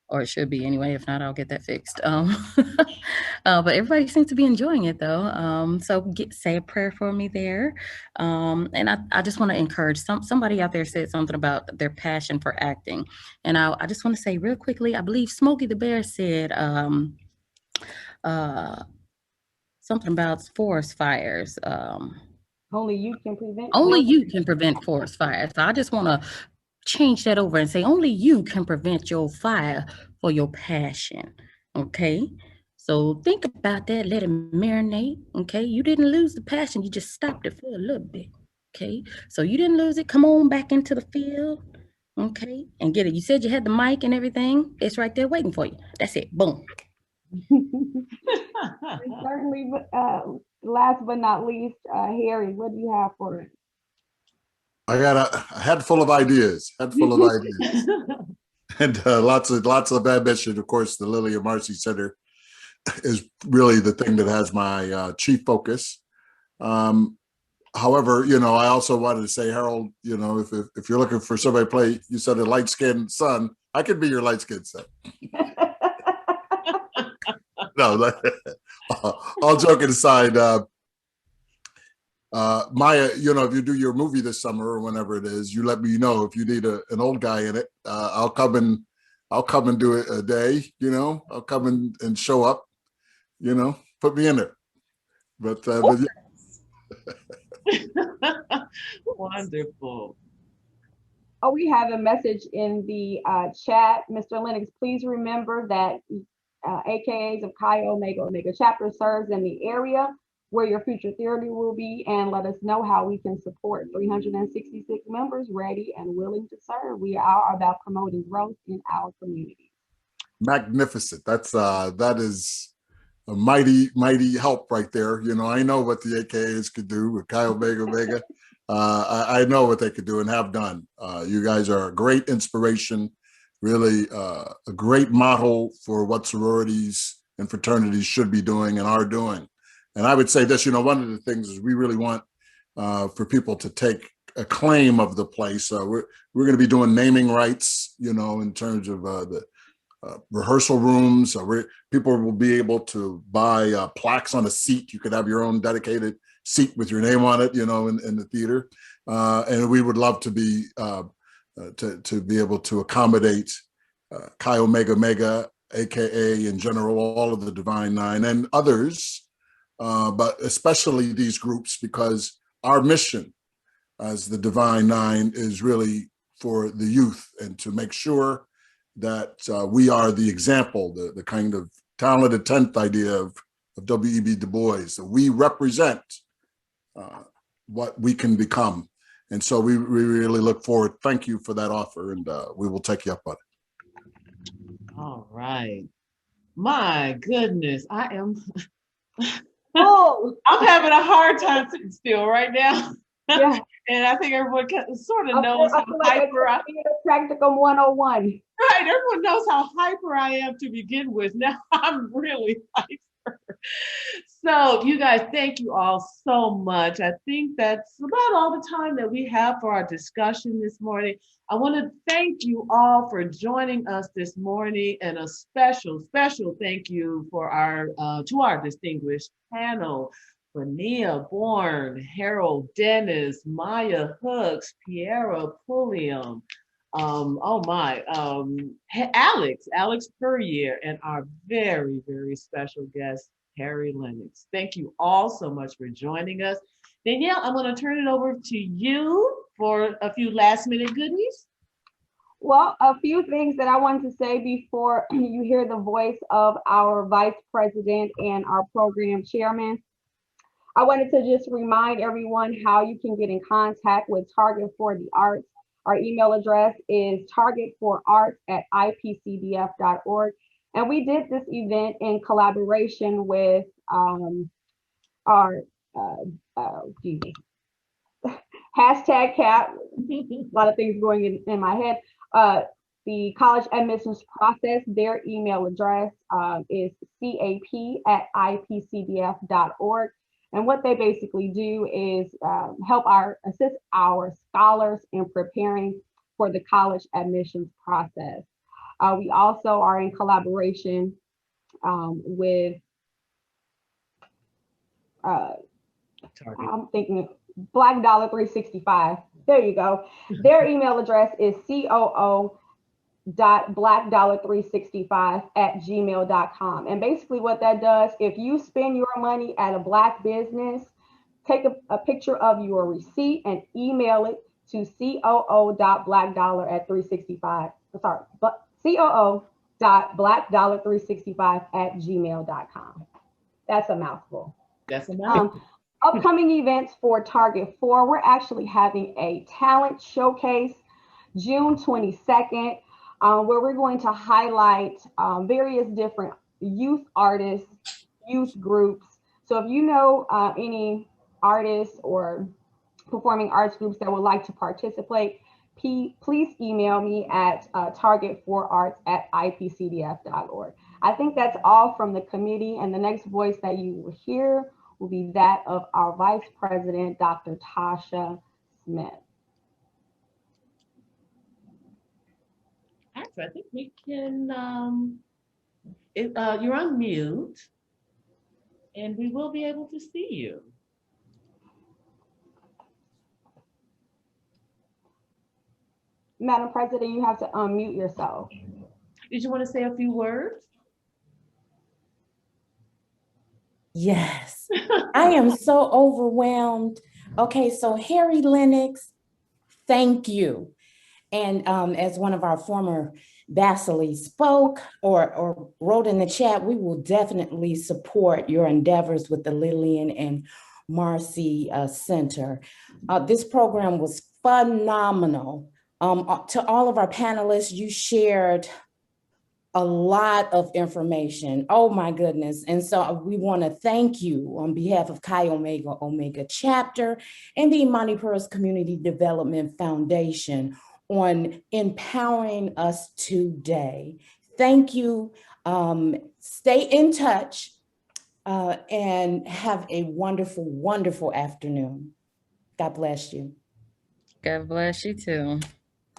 or it should be anyway. If not, I'll get that fixed. But everybody seems to be enjoying it though. So say a prayer for me there. And I just want to encourage somebody out there said something about their passion for acting. And I just want to say real quickly, I believe Smokey the Bear said something about forest fires. Only you can prevent. Only you can prevent forest fires. So I just want to change that over and say only you can prevent your fire for your passion. Okay, so think about that, let it marinate. Okay, you didn't lose the passion, you just stopped it for a little bit. Okay, so you didn't lose it. Come on back into the field. Okay, and get it. You said you had the mic and everything. It's right there waiting for you. That's it. Boom. Certainly, last but not least, Harry, what do you have for us? I got a head full of ideas. And lots of ambition. Of course, the Lillian Marcie Center is really the thing that has my chief focus. However, I also wanted to say, Harold, if you're looking for somebody to play, you said a light-skinned son, I could be your light-skinned son. No, all joking aside, Maya, if you do your movie this summer or whenever it is, you let me know if you need an old guy in it. I'll come and do it a day. I'll come and show up. Put me in there. But yeah. Wonderful. Oh, we have a message in the chat. Mr. Lennix, please remember that AKAs of Chi Omega chapter serves in the area where your future theater will be, and let us know how we can support 366 members ready and willing to serve. We are about promoting growth in our community. Magnificent. That is a mighty help right there. I know what the AKAs could do with Chi Omega. I know what they could do and have done. You guys are a great inspiration, really a great model for what sororities and fraternities should be doing and are doing. And I would say this, one of the things is we really want for people to take a claim of the place. We're going to be doing naming rights, in terms of the rehearsal rooms. People will be able to buy plaques on a seat. You could have your own dedicated seat with your name on it, in the theater. And we would love to be able to accommodate Chi Omega, AKA in general, all of the Divine Nine and others. But especially these groups, because our mission as the Divine Nine is really for the youth and to make sure that we are the example, the kind of talented 10th idea of W.E.B. Du Bois, that we represent what we can become. And so we really look forward. Thank you for that offer, and we will take you up on it. All right. My goodness, I am... Oh, I'm having a hard time sitting still right now. Yeah. And I think everyone sort of knows how hyper I am. Practicum 101. Right, everyone knows how hyper I am to begin with. Now I'm really hyper. So, you guys, thank you all so much. I think that's about all the time that we have for our discussion this morning. I want to thank you all for joining us this morning, and a special, special thank you for our to our distinguished panel: Fania Bourne, Harold Dennis, Maya Hooks, Piera Pulliam, Alex Puryear, and our very, very special guest, Harry Lennix. Thank you all so much for joining us. Danielle, I'm going to turn it over to you for a few last minute goodies. Well, a few things that I wanted to say before you hear the voice of our vice president and our program chairman. I wanted to just remind everyone how you can get in contact with Target for the Arts. Our email address is targetforarts@ipcdf.org. And we did this event in collaboration with our hashtag CAP, a lot of things going in my head. The college admissions process, their email address is cap@ipcdf.org. And what they basically do is assist our scholars in preparing for the college admissions process. We also are in collaboration with I'm thinking Black Dollar 365. There you go. Their email address is coo.blackdollar365@gmail.com. And basically what that does, if you spend your money at a Black business, take a picture of your receipt and email it to coo.blackdollar365. Sorry, but coo.blackdollar365@gmail.com. That's a mouthful. That's a mouthful. Upcoming events for Target 4, we're actually having a talent showcase June 22nd, where we're going to highlight various different youth artists, youth groups. So if you know any artists or performing arts groups that would like to participate, please email me at target4arts@ipcdf.org. I think that's all from the committee, and the next voice that you will hear will be that of our Vice President, Dr. Tasha Smith. Actually, I think we can, you're on mute, and we will be able to see you. Madam President, you have to unmute yourself. Did you want to say a few words? Yes, I am so overwhelmed. Okay, so Harry Lennix, thank you. And as one of our former Basilees spoke or wrote in the chat, we will definitely support your endeavors with the Lillian and Marcie Center. This program was phenomenal. To all of our panelists, you shared a lot of information. Oh my goodness. And so we want to thank you on behalf of Chi Omega Omega chapter and the Imani Pearls Community Development Foundation on empowering us today. Thank you. Stay in touch and have a wonderful, wonderful afternoon. God bless you. God bless you too.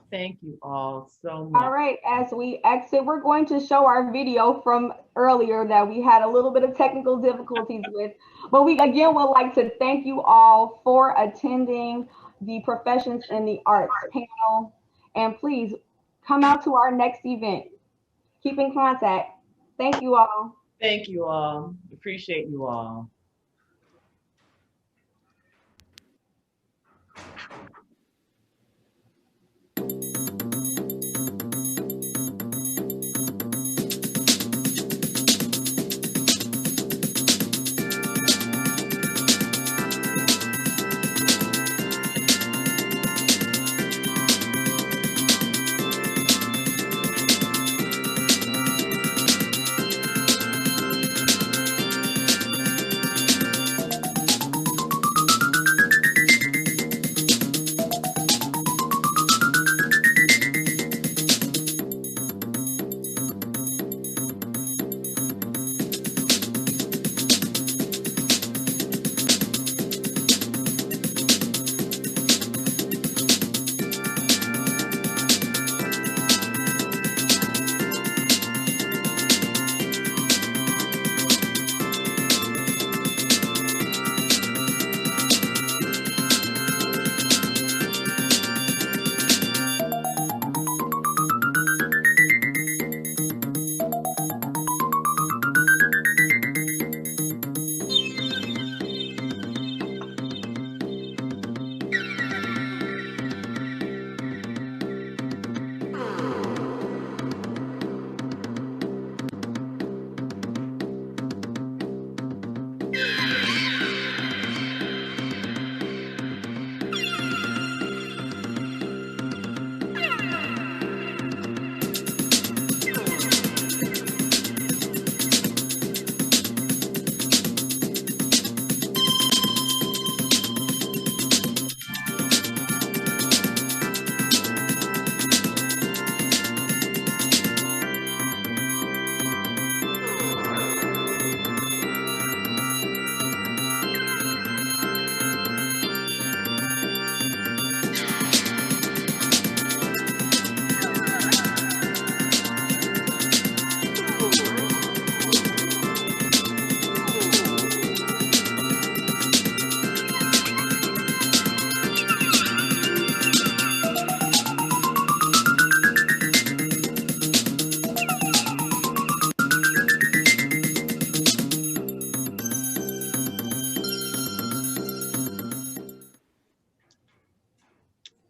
Thank you all so much. All right, as we exit, we're going to show our video from earlier that we had a little bit of technical difficulties with, but we again would like to thank you all for attending the Professions in the Arts panel, and please come out to our next event. Keep in contact. Thank you all. Thank you all. Appreciate you all.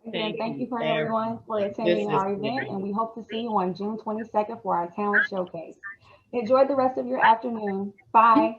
Again, thank you for everyone for attending our event, and we hope to see you on June 22nd for our talent showcase. Enjoy the rest of your afternoon. Bye.